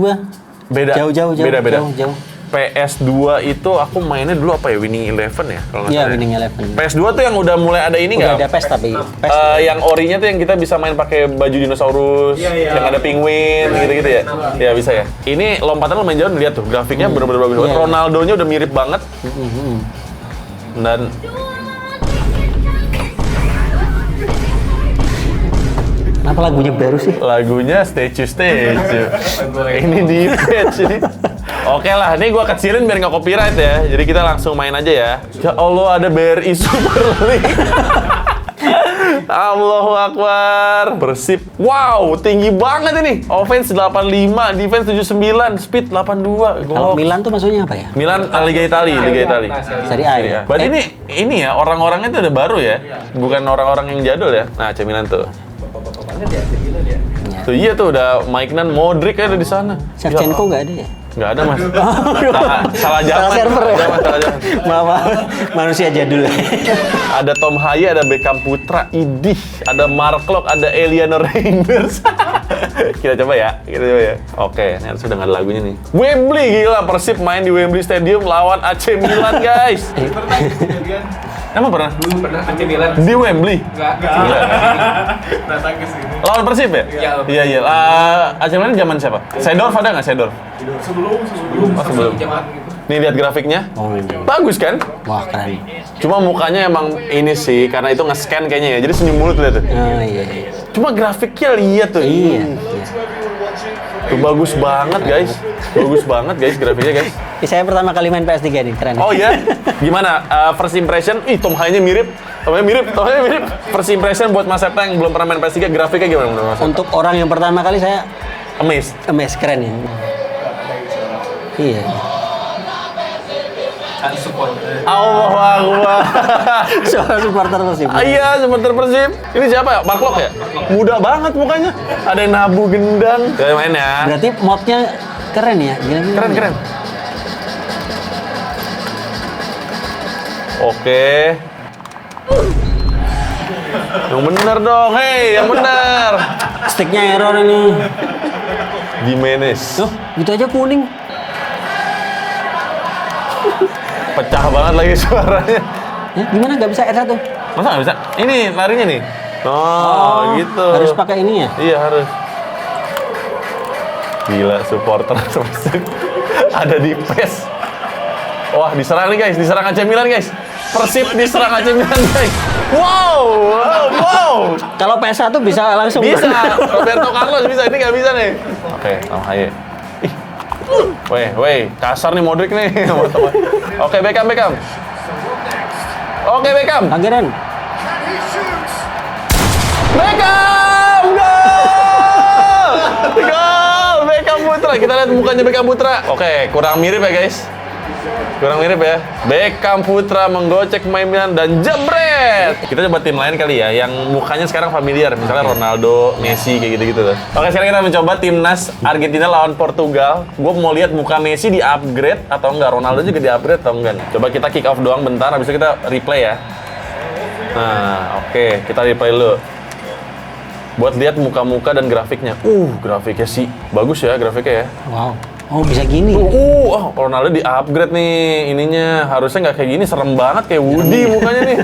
Beda. Jauh. Beda. Jauh. PS2 itu aku mainnya dulu apa ya? Winning Eleven ya? Kalau nggak Iya, salah ya. Winning Eleven. PS2 tuh yang udah mulai ada ini Udah nggak? ada PES tapi PES. Yang orinya tuh yang kita bisa main pakai baju dinosaurus, yang ada penguin, gitu-gitu ya? Iya bisa ya. Ini lompatan lumayan jauh, lihat tuh grafiknya bener-bener bagus banget. Iya. Ronaldo-nya udah mirip banget. Dan Kenapa lagunya baru sih? lagunya statue. Ini di patch ini. Oke lah, ini gua kecilin biar nggak copyright ya. Jadi kita langsung main aja ya. Ya Allah, ada BRI Super League. Allahu Akbar. Persib. Wow, tinggi banget ini. Offense 85, defense 79, speed 82. Kalau Gol. Milan tuh maksudnya apa ya? Milan Liga Italia, Liga Italia. Serie A ya? Berarti ini ya orang-orangnya tuh udah baru ya. Bukan orang-orang yang jadul ya. Nah, AC Milan tuh. Tuh iya tuh udah Maignan, Modric ada di sana. Shevchenko nggak ada ya? Nggak ada mas. Salah zaman. Salah server ya? Salah zaman. Maaf, manusia jadul. Ada Tom Haye, ada Beckham Putra, Idih, ada Mark Klok, ada Eliana Reinders. Kita coba ya. Oke, ini sudah nggak ada lagunya nih. Wembley, gila, Persib main di Wembley Stadium lawan AC Milan guys. Emang pernah? Pernah AC Milan. Di Wembley? Enggak. Datang ke sini. Lawan Persib ya? Iya. Iya. AC Milan zaman siapa? Seedorf ada nggak Seedorf? Sebelum. Jamaah gitu. Nih lihat grafiknya. Oh, Bagus kan? wah keren. Cuma mukanya emang ini sih, karena itu nge-scan kayaknya ya. Jadi senyum mulut lihat tuh. Oh iya. Cuma grafiknya lihat tuh. Iya. Tuh bagus banget guys. Bagus banget guys grafiknya guys. Saya pertama kali main PS3 nih, keren. Oh iya? Gimana? First impression? Ih, Tom Haye-nya mirip. Tom Haye mirip. First impression buat Mas Septa yang belum pernah main PS3, grafiknya gimana menurut Mas? Untuk orang yang pertama kali saya Amazed. keren ya. Iya. Allahu Akbar. Soal supporter Persib. Iya, supporter Persib. Ini siapa ya? Mark Klok ya? Muda banget mukanya. Ada yang nabu gendang. Ya main ya. Berarti modnya keren ya? Gila-gila. Keren. Oke. Yang bener dong, hei, yang bener. Sticknya error ini. Jimenez. Loh, gitu aja kuning. Pecah banget lagi suaranya. Ya, gimana nggak bisa R1? Masa nggak bisa? Ini larinya nih. Oh, gitu. Harus pakai ini ya? Iya, harus. Gila, supporter Persib ada di PES. Wah, diserang nih guys, diserang AC Milan guys. Persib diserang AC Milan guys. Wow. Kalau PS1 bisa langsung. Bisa, Roberto Carlos bisa, ini nggak bisa nih. Oke, Tom Haye. Ih. Weh, kasar nih Modric nih. Oke, Beckham. Oke, Beckham. Pangeran. Beckham! Gol! Beckham Putra. Kita lihat mukanya Beckham Putra. Oke, kurang mirip ya, guys. Kurang mirip ya. Beckham Putra menggocek pemain Milan dan jebret. Kita coba tim lain kali ya, yang mukanya sekarang familiar. Misalnya Ronaldo, Messi, kayak gitu-gitu tuh. Oke, sekarang kita mencoba timnas Argentina lawan Portugal. Gue mau lihat muka Messi di-upgrade atau enggak. Ronaldo juga di-upgrade atau enggak. Coba kita kick off doang bentar, habis itu kita replay ya. Nah, oke. Kita replay dulu. Buat lihat muka-muka dan grafiknya. Grafiknya sih bagus ya grafiknya ya. Wow. Oh, bisa gini. Ronaldo di-upgrade nih ininya. Harusnya nggak kayak gini, serem banget kayak Woody mukanya nih.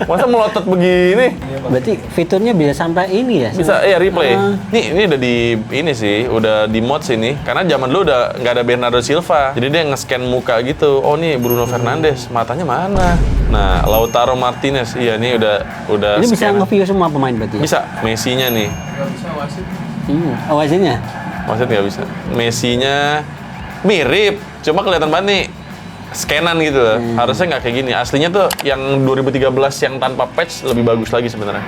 Masa melotot begini? Berarti fiturnya bisa sampai ini ya? Bisa, ya replay. Ini udah di ini sih, udah di mod sini. Karena zaman dulu udah nggak ada Bernardo Silva. Jadi dia nge-scan muka gitu. Oh nih Bruno Fernandes, matanya mana? Nah, Lautaro Martinez. Iya, ini udah Ini bisa scan. nge-view semua pemain berarti? Bisa, Messi-nya nih. Wasit-nya? Wasit nggak bisa. Messi-nya mirip, cuma kelihatan banget nih scanan gitu loh. Harusnya nggak kayak gini. Aslinya tuh yang 2013 yang tanpa patch lebih bagus lagi sebenarnya.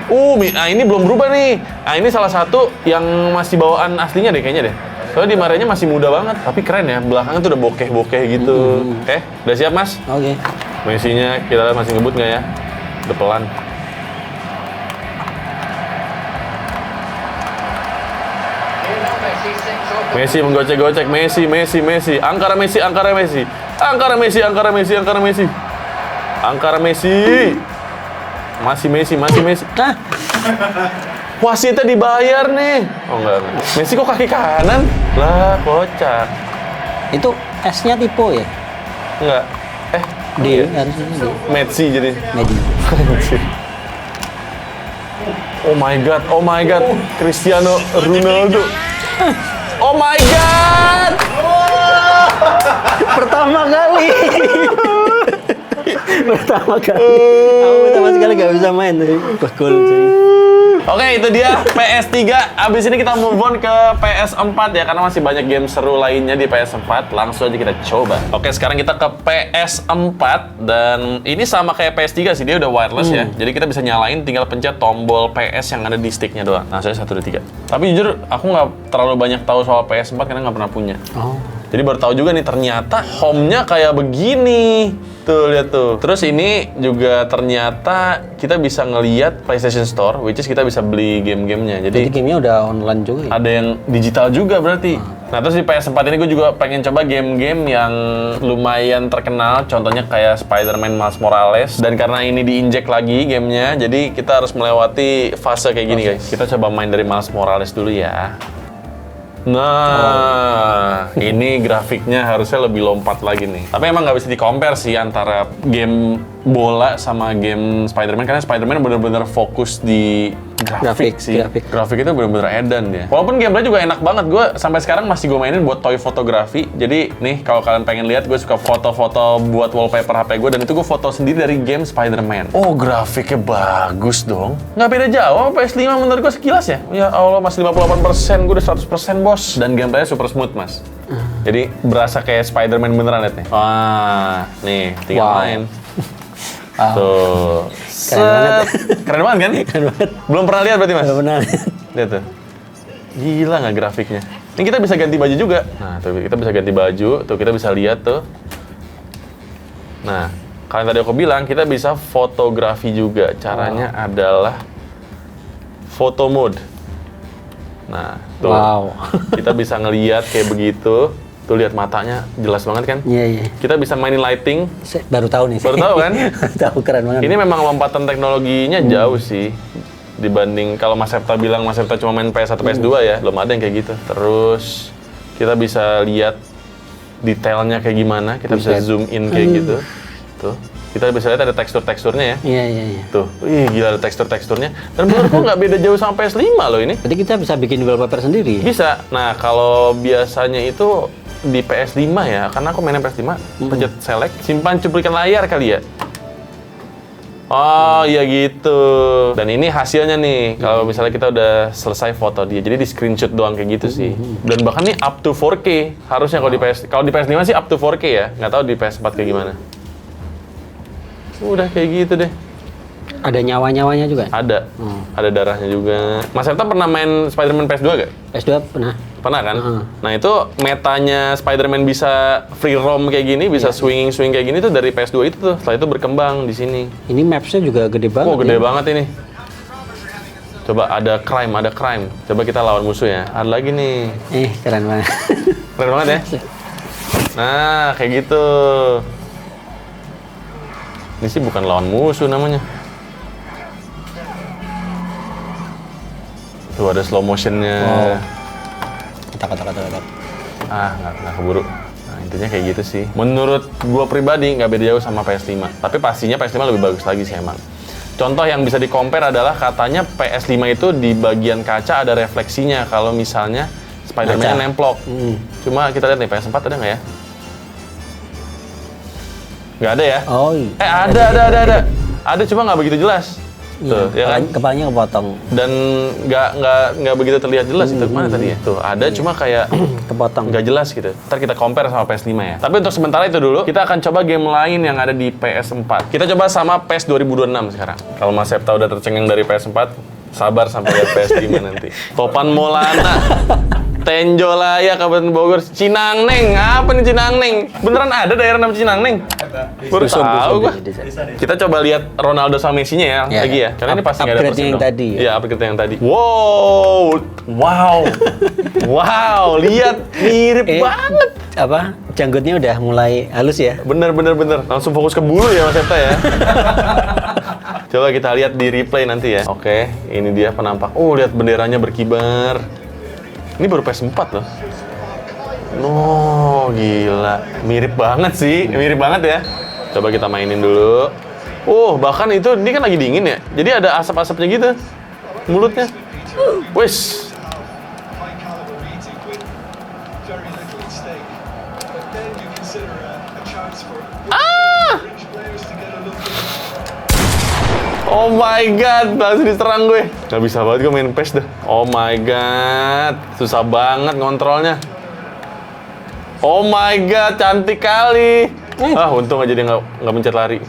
Ini belum berubah nih. Nah, ini salah satu yang masih bawaan aslinya deh kayaknya deh. Soalnya di Marianya masih muda banget, tapi keren ya. Belakangnya tuh udah bokeh-bokeh gitu. Oke, udah siap Mas? Oke. Messi-nya kita lihat masih ngebut nggak ya? Udah pelan. Messi menggocek-gocek, Messi. Angkara Messi. Masih Messi. Ah, Wasitnya dibayar nih. Oh enggak. Messi kok kaki kanan? Lah, kocak. itu S-nya typo ya? Enggak. D, iya. harusnya D. Messi jadi. Medi. Oh my god, Cristiano Ronaldo. Oh my god. Pertama kali. Pertama kali. Aku pertama sekali gak bisa main tapi gol cuy. Oke, itu dia PS3. Abis ini kita move on ke PS4 ya, karena masih banyak game seru lainnya di PS4. Langsung aja kita coba. Oke, sekarang kita ke PS4 dan ini sama kayak PS3 sih, dia udah wireless ya. Jadi kita bisa nyalain, tinggal pencet tombol PS yang ada di sticknya doang. Nah, saya 1, 2, 3. Tapi jujur, aku nggak terlalu banyak tahu soal PS4 karena nggak pernah punya. Oh. Jadi baru tahu juga nih ternyata home-nya kayak begini. Tuh, lihat tuh. Terus ini juga ternyata kita bisa ngelihat PlayStation Store, which is kita bisa beli game-gamenya. Jadi gamenya udah online juga ya? Ada yang digital juga berarti. Nah, terus di PS4 ini gue juga pengen coba game-game yang lumayan terkenal. Contohnya kayak Spider-Man Miles Morales. Dan karena ini diinjek lagi gamenya, jadi kita harus melewati fase kayak gini guys. Kita coba main dari Miles Morales dulu ya. Nah, ini grafiknya harusnya lebih lompat lagi nih. Tapi emang nggak bisa di-compare sih antara game bola sama game Spider-Man, karena Spider-Man bener-bener fokus di grafik sih. Grafik itu bener-bener edan ya. Walaupun gameplay juga enak banget, gue sampai sekarang masih gue mainin buat toy fotografi. Jadi nih kalau kalian pengen lihat, gue suka foto-foto buat wallpaper HP gue, dan itu gue foto sendiri dari game Spider-Man. Oh, grafiknya bagus dong. Nggak beda jauh sama PS5 menurut gue sekilas ya. Ya Allah, masih 58%, gue udah 100% bos. Dan gameplaynya super smooth mas. Jadi berasa kayak Spider-Man beneran liat nih. Wah, nih tinggal main. Tuh. Keren banget ya. Keren banget kan? Keren banget. Belum pernah lihat berarti mas? Belum pernah. Lihat tuh. Gila nggak grafiknya? Ini kita bisa ganti baju juga. Nah, tuh kita bisa ganti baju. Tuh kita bisa lihat tuh. Nah, kalau tadi aku bilang kita bisa fotografi juga. Caranya adalah photo mode. Nah, tuh. Wow. Kita bisa ngelihat kayak begitu. Tuh lihat matanya jelas banget kan? Iya, iya. Kita bisa mainin lighting. Saya baru tahu nih. Baru tahu kan? Tahu, keren banget. Ini memang lompatan teknologinya jauh sih dibanding kalau Mas Septa bilang Mas Septa cuma main PS1, PS2 ya, belum ada yang kayak gitu. Terus kita bisa lihat detailnya kayak gimana, kita bisa zoom in kayak gitu. Tuh. Kita bisa lihat ada tekstur-teksturnya ya. Iya, iya, iya. Tuh, ih gila ada tekstur-teksturnya. Dan menurutku nggak beda jauh sama PS5 loh ini. Berarti kita bisa bikin wallpaper sendiri? Bisa. Nah, kalau biasanya itu di PS5 ya, karena aku mainnya PS5, pencet select, simpan cuplikan layar kali ya. Oh, iya gitu. Dan ini hasilnya nih, kalau misalnya kita udah selesai foto dia. Jadi di screenshot doang kayak gitu sih. Dan bahkan nih up to 4K. Harusnya kalau di PS5 sih up to 4K ya. Nggak tahu di PS4 kayak gimana. Udah kayak gitu deh. Ada nyawa-nyawanya juga? Ada. Ada darahnya juga. Mas Septa pernah main Spider-Man PS2 gak? PS2 pernah. Pernah kan? Nah itu metanya Spider-Man bisa free roam kayak gini, bisa swinging kayak gini tuh dari PS2 itu tuh. Setelah itu berkembang di sini. Ini mapsnya juga gede banget. Oh gede banget ini. Coba ada crime. Coba kita lawan musuh ya. Ada lagi nih. Keren banget. Keren banget ya. Nah kayak gitu. Ini sih bukan lawan musuh namanya. Tuh ada slow motionnya. Wow. Takut. Nggak keburu. Nah, intinya kayak gitu sih. Menurut gua pribadi nggak beda jauh sama PS5. Tapi pastinya PS5 lebih bagus lagi sih emang. Contoh yang bisa di-compare adalah katanya PS5 itu di bagian kaca ada refleksinya kalau misalnya Spider-Man nemplok. Cuma kita lihat nih PS4 ada nggak ya? Nggak ada ya? Oh iya. Ada. Ada cuma nggak begitu jelas. Tuh, ya kan? Kepalanya kepotong. Dan nggak begitu terlihat jelas itu mana tadi ya? Tuh ada cuma kayak Kepotong. nggak jelas gitu. Ntar kita compare sama PS5 ya. Tapi untuk sementara itu dulu, kita akan coba game lain yang ada di PS4. Kita coba sama PES 2026 sekarang. Kalau Mas Septa udah tercengang dari PS4, sabar sampai lihat PS5 nanti. Topan Maulana, Tenjolaya, Kabupaten Bogor, Cinangneng. Apa nih Cinangneng? Beneran ada daerah nama Cinangneng? Baru tahu gua. Kita coba lihat Ronaldo sama Messi-nya ya, Ya, lagi ya. Karena ini pasti nggak ada upgrade-nya yang tadi ya? Iya, upgrade yang tadi. Wow, lihat mirip banget. Apa? Janggutnya udah mulai halus ya? Bener. Langsung fokus ke bulu ya Mas Septa ya. Coba kita lihat di replay nanti ya. Oke, ini dia penampak. Oh, lihat benderanya berkibar. Ini baru PS4 loh. No, gila. Mirip banget sih, mirip banget ya. Coba kita mainin dulu. Bahkan itu, ini kan lagi dingin ya. Jadi ada asap-asapnya gitu. Mulutnya. Wes. Oh my god, langsung diserang gue. Gak bisa banget gue main PES dah. Oh my god, susah banget ngontrolnya. Oh my god, cantik kali. Untung aja dia nggak mencet lari.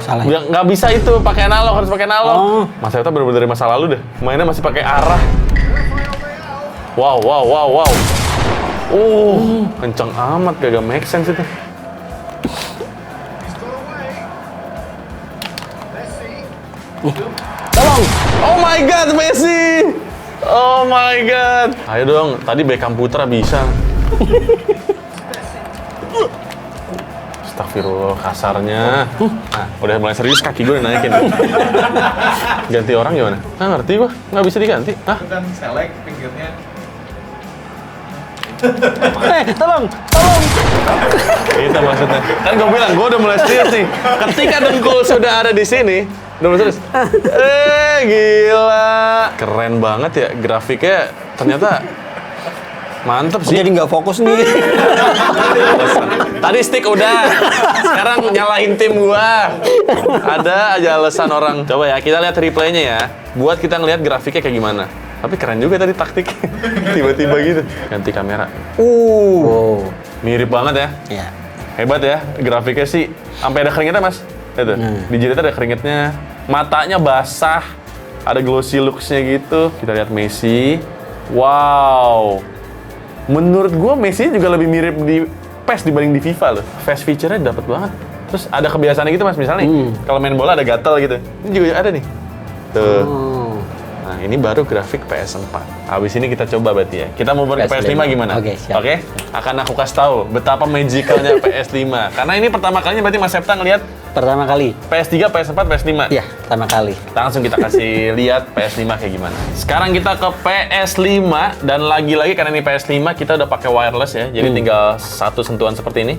Salah. Nggak bisa itu, pakai analog, harus pakai analog. Mas Eta bener-bener dari masa lalu deh. Mainnya masih pakai arah. Wow. Kenceng amat, gak make sense itu. Tolong. Oh my god, Messi! Oh my god. Ayo dong, tadi Beckham Putra bisa. Astagfirullah, kasarnya. Nah, udah mulai serius, kaki gue udah naikin. Ganti orang gimana? Nggak ngerti gue, nggak bisa diganti. Hah? Itu kan select pinggirnya. Tolong. Itu maksudnya. Kan gue bilang, gue udah mulai serius nih. Ketika dengkul sudah ada di sini, udah mulai serius. Gila. Keren banget ya, grafiknya ternyata mantep sih. Jadi nggak fokus nih. Tadi stick udah, sekarang nyalahin tim gua. Ada aja alasan orang. Coba ya, kita lihat replaynya ya. Buat kita ngelihat grafiknya kayak gimana. Tapi keren juga tadi taktik. Tiba-tiba gitu. Ganti kamera. Mirip banget ya. Ya. Hebat ya, grafiknya sih. Sampai ada keringetnya mas. Itu. Di jidatnya ada keringetnya. Matanya basah. Ada glossy looks-nya gitu. Kita lihat Messi. Wow. Menurut gua Messi juga lebih mirip di PES dibanding di FIFA loh. Fast feature-nya dapet banget. Terus ada kebiasaan gitu mas, misalnya kalau main bola ada gatel gitu. Ini juga ada nih. Tuh. Nah ini baru grafik PS4. Habis ini kita coba berarti ya. Kita mau ke PS5 gimana? Oke, siap. Oke? Akan aku kasih tahu betapa magicalnya PS5. Karena ini pertama kalinya berarti Mas Septa ngelihat Pertama kali. PS3, PS4, PS5. Iya, pertama kali. Langsung kita kasih lihat PS5 kayak gimana. Sekarang kita ke PS5 dan lagi-lagi karena ini PS5 kita udah pakai wireless ya. Jadi tinggal satu sentuhan seperti ini.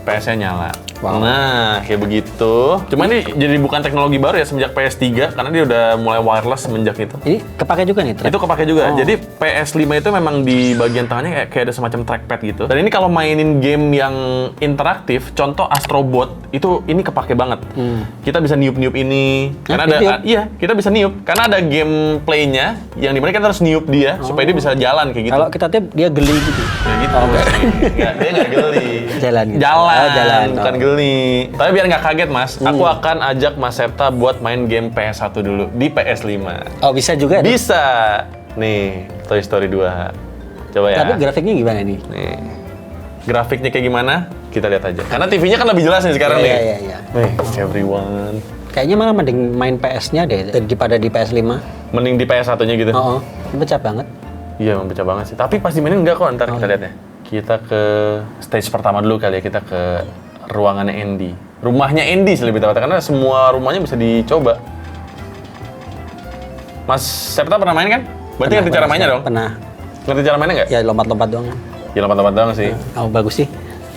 PS-nya nyala. Wow. Nah, kayak begitu. Cuma ini jadi bukan teknologi baru ya semenjak PS3 karena dia udah mulai wireless semenjak itu. Ini kepake juga nih, track? Itu kepake juga. Jadi PS5 itu memang di bagian tengahnya kayak ada semacam trackpad gitu. Dan ini kalau mainin game yang interaktif, contoh Astro Bot, itu ini kepake banget. Kita bisa niup-niup ini. Karena ada iya, kita bisa niup. Karena ada gameplaynya yang dimana kita harus niup dia supaya dia bisa jalan kayak gitu. Kalau kita tiap dia geli gitu. Ya gitu. Nggak, dia nggak geli. Jalan gitu. Jalan, bukan geli. Tapi biar nggak kaget mas, aku akan ajak Mas Septa buat main game PS1 dulu di PS5. Oh bisa juga? Bisa. Nih, Toy Story 2. Coba ya. Tapi grafiknya gimana nih? Nih. Grafiknya kayak gimana? Kita lihat aja. Karena TV-nya kan lebih jelas nih sekarang nih. Iya. Nih, everyone. Kayaknya malah mending main PS-nya deh daripada di PS5. Mending di PS1-nya gitu. Oh, pecah banget. Iya, membaca banget sih. Tapi pas dimainin enggak kok, ntar kita lihat ya. Kita ke stage pertama dulu kali ya. Kita ke ruangannya Andy. Rumahnya Andy sih lebih tepatnya, karena semua rumahnya bisa dicoba. Mas Septa pernah main kan? Berarti ngerti cara mainnya dong? Pernah. Ngerti cara mainnya nggak? Ya lompat-lompat doang. Ya lompat-lompat doang sih. Oh bagus sih.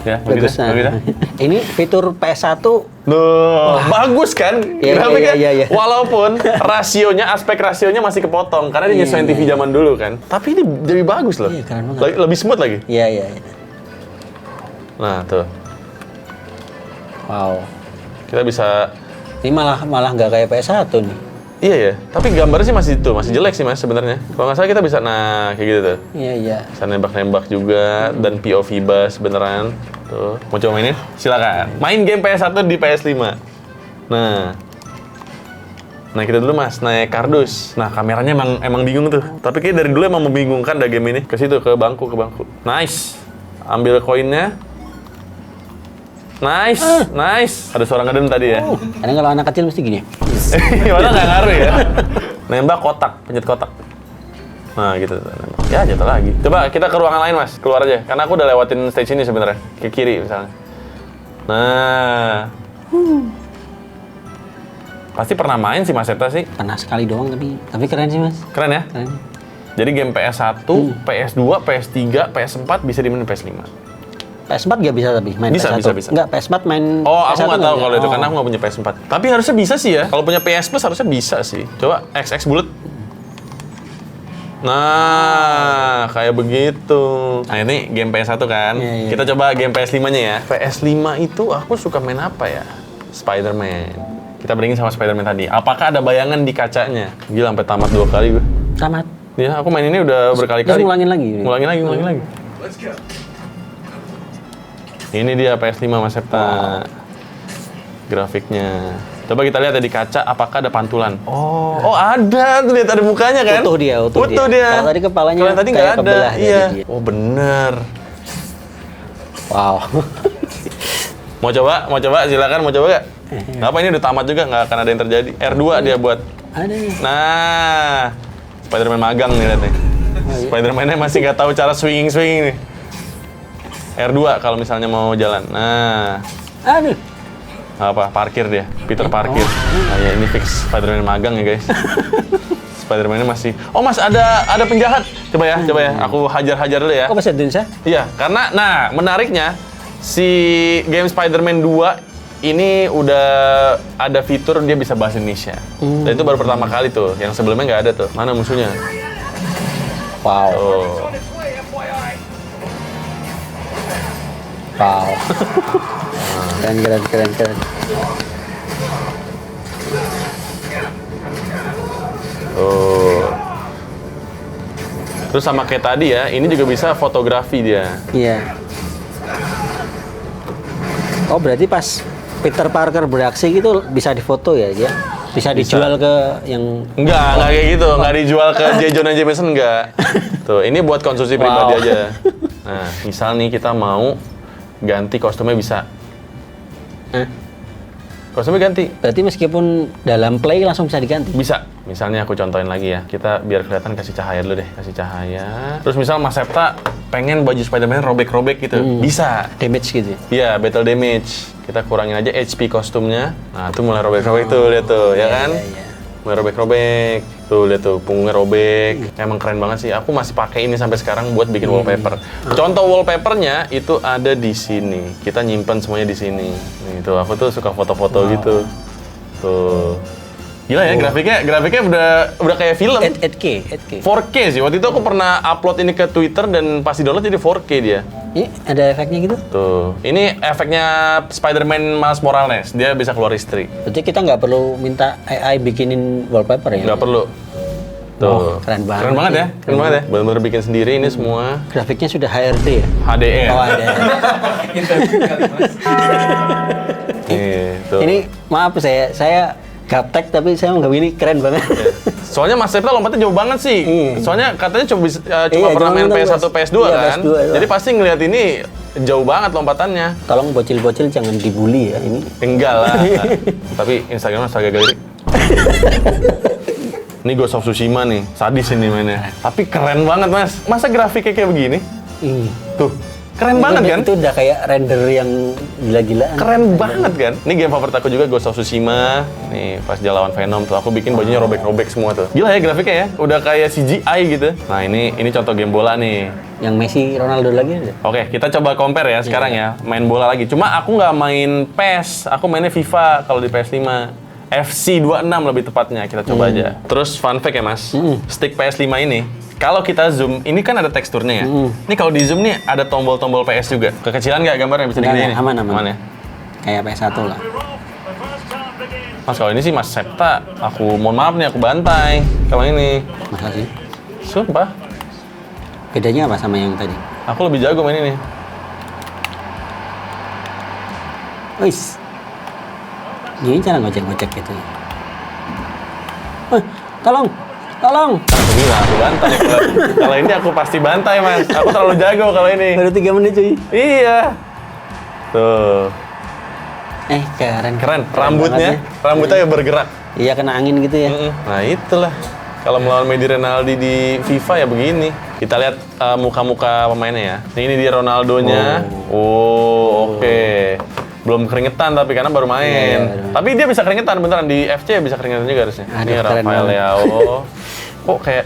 Ya, Bagus. begitu. Ini fitur PS1 Duh, bagus kan? Iya, Grafiknya, iya. walaupun aspek rasionya masih kepotong karena dia nyesuaiin TV zaman dulu kan. Tapi ini jadi bagus loh. Iya, keren banget. Lebih smooth lagi. Iya. Nah, tuh. Wow. Kita bisa Ini malah nggak kayak PS1 nih. iya ya, tapi gambarnya sih masih jelek sih Mas sebenarnya. Kalau nggak salah kita bisa kayak gitu tuh. Iya. Bisa nembak-nembak juga dan POV bus beneran. Tuh, mau coba mainin? Silakan. Main game PS1 di PS5. Nah, kita dulu Mas, naik kardus. Nah, kameranya emang bingung tuh. Tapi kayak dari dulu emang membingungkan dah game ini. Ke situ, ke bangku. Nice. Ambil koinnya. Nice. Ada suara ngeden tadi ya. Karena kalau anak kecil mesti gini. Gimana nggak ngaruh ya? Nembak kotak, pencet kotak. Nah gitu. Ya jatuh lagi. Coba kita ke ruangan lain Mas, keluar aja. Karena aku udah lewatin stage ini sebenarnya. Ke kiri misalnya. Nah. Pasti pernah main sih Mas Septa sih. Pernah sekali doang tapi keren sih Mas. Keren ya? Keren. Jadi game PS1, PS2, PS3, PS4 bisa dimainin PS5. PS4 nggak bisa tapi main Bisa, PS1. bisa. Nggak, PS4 main Oh, aku PS1 nggak tahu bisa? kalau itu Oh. karena aku nggak punya PS4. Tapi harusnya bisa sih ya. Kalau punya PS Plus harusnya bisa sih. Coba XX bulat. Nah, kayak begitu. Nah, ini game PS1 kan. Iya, iya. Kita coba game PS5-nya ya. PS5 itu aku suka main apa ya? Spider-Man. Kita bandingin sama Spider-Man tadi. Apakah ada bayangan di kacanya? Gila, sampai tamat 2 kali gue. Tamat. Ya, aku main ini udah Terus berkali-kali. ngulangin lagi? Ngulangin lagi. Ini dia PS5 Mas Septa. Grafiknya. Coba kita lihat ya di kaca, apakah ada pantulan? Oh ada, tuh lihat ada mukanya kan? Utuh dia. dia. Kalau tadi kepalanya Kalau yang tadi nggak kayak ada. kebelah Iya. jadi dia. Oh bener. Wow. Mau coba, silakan mau coba gak? Apa ini udah tamat juga, nggak akan ada yang terjadi. R2 dia buat. Ada nih. Nah, Spider-Man magang nih lihat nih. Spider-Man-nya masih nggak tahu cara swinging nih. R2 kalau misalnya mau jalan. Nah, Aduh. apa parkir dia, Peter parkir. Nah, ya ini fix Spider-Man magang ya guys. Spider-Man-nya masih. Oh mas ada penjahat. Coba ya, aku hajar dulu ya. Kok bahasa Indonesia? Iya, karena nah menariknya si game Spider-Man 2 ini udah ada fitur dia bisa bahasa Indonesia. Dan itu baru pertama kali tuh, yang sebelumnya nggak ada tuh. Mana musuhnya? Wow. Oh. Wow. Keren. Oh. Terus sama kayak tadi ya, ini juga bisa fotografi dia. Iya. Oh berarti pas Peter Parker beraksi gitu bisa difoto ya dia? Bisa dijual ke yang... Enggak kayak gitu, nggak dijual ke J. Jonah Jameson enggak. Tuh, ini buat konsumsi pribadi aja. Nah, misal nih kita mau ganti kostumnya bisa. Hah? Kostumnya ganti. Berarti meskipun dalam play langsung bisa diganti? Bisa. Misalnya aku contohin lagi ya. Kita biar kelihatan kasih cahaya dulu deh. Kasih cahaya. Terus misal Mas Septa pengen baju Spider-Man robek-robek gitu. Bisa. Damage gitu ya? Iya, battle damage. Kita kurangin aja HP kostumnya. Nah, itu mulai robek-robek tuh, lihat tuh, ya kan? Iya. Mulai robek-robek. Tuh, lihat tuh, punggungnya robek. Emang keren banget sih. Aku masih pakai ini sampai sekarang buat bikin wallpaper. Contoh wallpapernya itu ada di sini. Kita nyimpen semuanya di sini. Nih, tuh, aku tuh suka foto-foto gitu. Tuh. Gila ya, grafiknya udah kayak film. 8K. 4K sih. Waktu itu aku pernah upload ini ke Twitter dan pas di-download jadi 4K dia. Ini ada efeknya gitu? Tuh. Ini efeknya Spider-Man Miles Morales. Dia bisa keluar istri. Berarti kita nggak perlu minta AI bikinin wallpaper ya? Nggak perlu. Tuh. Oh, keren banget. Keren banget ya. Keren banget ya. Bener-bener bikin sendiri ini semua. Grafiknya sudah HRD ya? HDR. Oh ada. Nih, tuh. Ini maaf saya gaptek tapi saya nggak ini keren banget. Soalnya Mas Septa lompatnya jauh banget sih. Soalnya katanya cuma Iya, pernah main cuma PS1, PS2 iya, kan. PS2 doang. Jadi pasti ngeliat ini jauh banget lompatannya. Tolong bocil-bocil jangan dibully ya ini. Enggak lah. Tapi Instagramnya agak gelirik. Ini Ghost of Tsushima nih, sadis ini mainnya. Tapi keren banget mas. Masa grafiknya kayak begini? Tuh, keren banget kan? Itu udah kayak render yang gila-gilaan. Keren banget kan? Ini game favorit aku juga Ghost of Tsushima. Nih pas dia lawan Venom tuh, aku bikin bajunya robek-robek semua tuh. Gila ya grafiknya ya, udah kayak CGI gitu. Nah ini contoh game bola nih. Yang Messi, Ronaldo lagi ada. Oke, kita coba compare ya sekarang ya, main bola lagi. Cuma aku nggak main PES, aku mainnya FIFA kalau di PS5. FC 26 lebih tepatnya, kita coba aja. Terus fun fact ya mas, stick PS5 ini, kalau kita zoom, ini kan ada teksturnya ya. Ini kalau di zoom nih ada tombol-tombol PS juga. Kekecilan nggak gambarnya bisa digini? Aman. Aman ya? Kayak PS1 lah. Mas kalau ini sih Mas Septa, aku mohon maaf nih aku bantai kalau ini. Masa sih? Sumpah, Bedanya apa sama yang tadi? aku lebih jago main ini. Wis. Gini cara ngocek-ngocek gitu. Tolong. Aku bilang, aku bantai. Kalau ini aku pasti bantai mas, aku terlalu jago kalau ini. Baru 3 menit cuy. Iya. Tuh. Keren. Rambutnya banget ya. bergerak. Iya kena angin gitu ya. Nah itulah. Kalau melawan Messi Ronaldo di FIFA ya begini. Kita lihat muka-muka pemainnya ya. Ini dia Ronaldonya. Oke. Belum keringetan tapi karena baru main. Iya. Tapi dia bisa keringetan beneran di FC bisa keringetan juga harusnya. Aduh, Ini keren Rafael banget. Leao. Kok kayak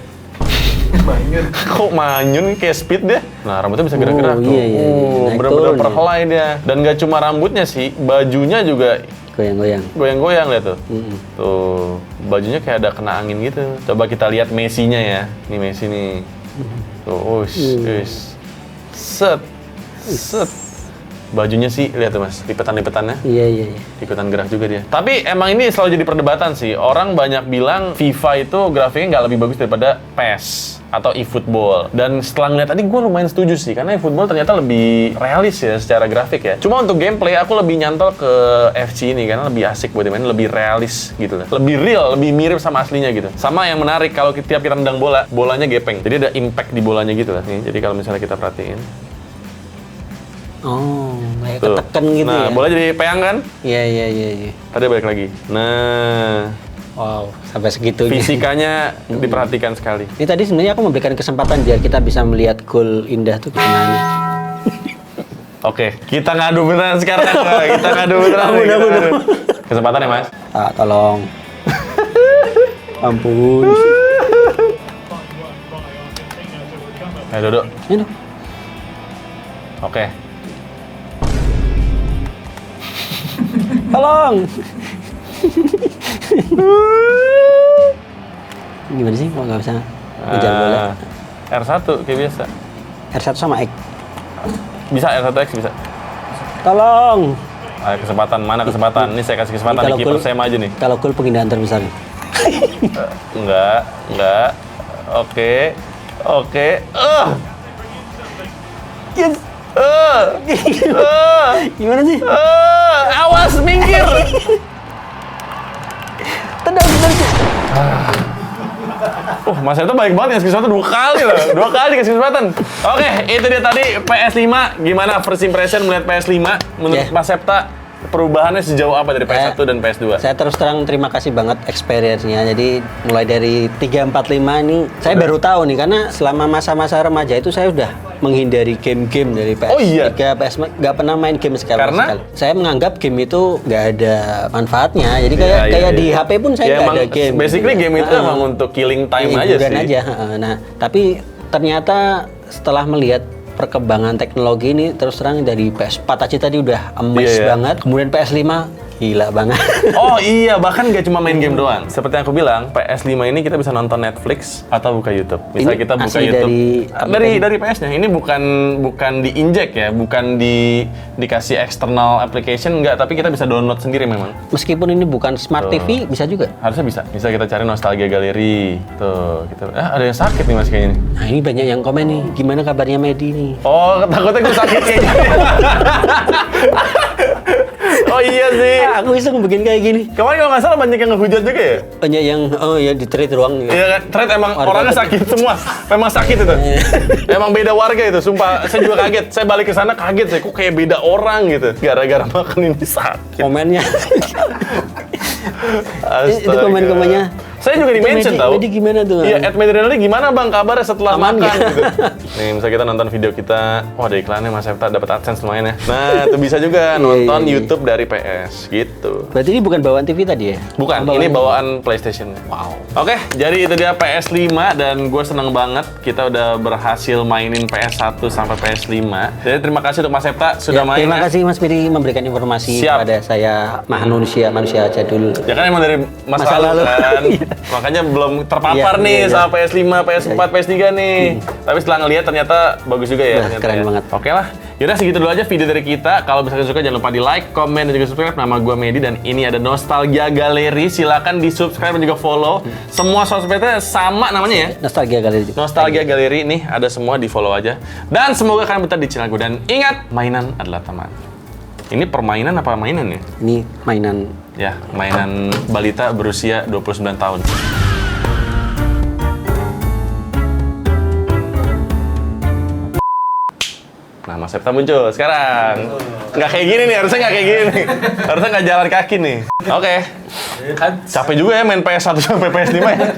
Manyun. Kok manyun kayak speed dia? Nah, rambutnya bisa gerak-gerak Oh, tuh. iya, iya. Naik Bener-bener turun, perhelai dia. Dan gak cuma rambutnya sih, bajunya juga Goyang-goyang. goyang-goyang lihat tuh. Mm-mm. Tuh, bajunya kayak ada kena angin gitu. Coba kita lihat Messi-nya ya. Nih Messi nih. Tuh, ush. Set. Bajunya sih, lihat tuh mas, lipetan-lipetannya. Iya. Ikutan gerak juga dia. Tapi emang ini selalu jadi perdebatan sih. Orang banyak bilang FIFA itu grafiknya nggak lebih bagus daripada PES atau eFootball. Dan setelah ngeliat tadi, gue lumayan setuju sih. Karena eFootball ternyata lebih realis ya secara grafik ya. Cuma untuk gameplay, aku lebih nyantol ke FC ini. Karena lebih asik buat dimainin, lebih realis gitu lah. Lebih real, lebih mirip sama aslinya gitu. Sama yang menarik, kalau tiap kita nendang bola, bolanya gepeng. Jadi ada impact di bolanya gitu lah. Nih, jadi kalau misalnya kita perhatiin. Oh, kayak Tuh. ketekan gitu Nah, ya. bola jadi peang kan? Iya. Tadi balik lagi. Nah, Wow, sampai segitunya. fisikanya diperhatikan sekali. Ini tadi sebenarnya aku memberikan kesempatan biar kita bisa melihat gol indah tuh gimana. Oke, kita ngadu beneran sekarang. Kita ngadu beneran. nih, kita ngadu. Kesempatan ya, Mas? Ah, tolong. Ampun. Ayo, duduk. Ini. Oke. Tolong. Gimana sih kok nggak bisa ngejar bola? R1 kayak biasa. R1 sama X. Bisa R1X bisa. Tolong. Ayo kesempatan, mana kesempatan? Ini saya kasih kesempatan nih, kiper saya maju nih. Kalau gol penghinaan terbesar. Enggak. Oke. Yes. Gimana sih? Awas minggir. Tendang. Mas itu baik banget ngasih kesempatan 2 kali loh. 2 kali dikasih kesempatan. Oke, itu dia tadi PS5. Gimana first impression melihat PS5? Menurut Mas Septa, perubahannya sejauh apa dari PS1 dan PS2? Saya terus terang terima kasih banget experience-nya. Jadi mulai dari 345 ini saya baru tahu nih, karena selama masa-masa remaja itu saya udah menghindari game-game dari PS3, Oh iya? PS nggak pernah main game sekali. Karena? Saya menganggap game itu nggak ada manfaatnya. Jadi Iya, kayak iya. di HP pun saya Ya, nggak emang ada game. basically gitu. game itu emang untuk killing time aja Hiburan sih. aja. Nah, tapi ternyata setelah melihat perkembangan teknologi ini, terus terang dari PS4 aja tadi udah amazed Iya, iya. banget. Kemudian PS5 gila banget. Oh iya, bahkan gak cuma main game doang. Seperti yang aku bilang, PS5 ini kita bisa nonton Netflix atau buka YouTube. Misalnya Ini kita buka asli YouTube dari dari PS-nya. Ini bukan di-inject ya, bukan dikasih external application, enggak, tapi kita bisa download sendiri memang. Meskipun ini bukan smart TV, bisa juga. Harusnya bisa. Bisa kita cari nostalgia galeri. Tuh, kita ada yang sakit nih Mas kayaknya nih. Nah, ini banyak yang komen nih, gimana kabarnya Medi nih? Oh, takutnya gue sakit kayaknya. Oh iya sih. Aku iseng bikin kayak gini. Kemarin kalau nggak salah banyak yang ngehujat juga ya? Banyak yang, oh ya di treat ruang. Iya kan, Thread emang Warga orangnya tuh. sakit semua. Memang sakit itu. Emang beda warga itu, sumpah. Saya juga kaget. Saya balik ke sana kaget saya, kok kayak beda orang gitu. Gara-gara makan ini sakit. Komennya. Itu Astaga. komen-komennya. Saya juga di-mention tau. Medi gimana tuh? Iya, @Medrinali gimana bang kabarnya setelah Aman makan nggak? gitu. Nih, misalnya kita nonton video kita, wah ada iklannya Mas Septa, dapat AdSense lumayan ya. Nah, itu bisa juga nonton iya. YouTube dari PS gitu. Berarti ini bukan bawaan TV tadi ya? Bukan, ini bawaan PlayStation. Wow. Oke, jadi itu dia PS5 dan gue seneng banget kita udah berhasil mainin PS1 sampai PS5. Jadi terima kasih untuk Mas Septa sudah main. Terima ya. kasih Mas Medi memberikan informasi Siap. kepada saya, manusia jadul. Ya kan emang dari masa Masa lalu lalu. kan. Makanya belum terpapar Iya, nih iya, sama PS5, PS4, PS3 nih. Tapi setelah ngelihat ternyata bagus juga ya. Wah, ternyata keren ya. banget. Oke lah. Yaudah segitu dulu aja video dari kita. Kalau misalkan suka jangan lupa di like, komen, dan juga subscribe. Nama gue Medi dan ini ada Nostalgia Galeri. Silakan di subscribe dan juga follow. Semua sosmednya sama namanya ya. Nostalgia Galeri. Nostalgia Galeri nih ada semua, di follow aja. Dan semoga kalian betah di channel gue. Dan ingat, mainan adalah teman. Ini permainan apa mainan ya? Ini mainan. Ya, mainan balita berusia 29 tahun. Nah, Mas Septa muncul sekarang. Nggak kayak gini nih, harusnya nggak kayak gini nih. Harusnya nggak jalan kaki nih. Oke. Capek juga ya main PS1 sampai PS5 ya.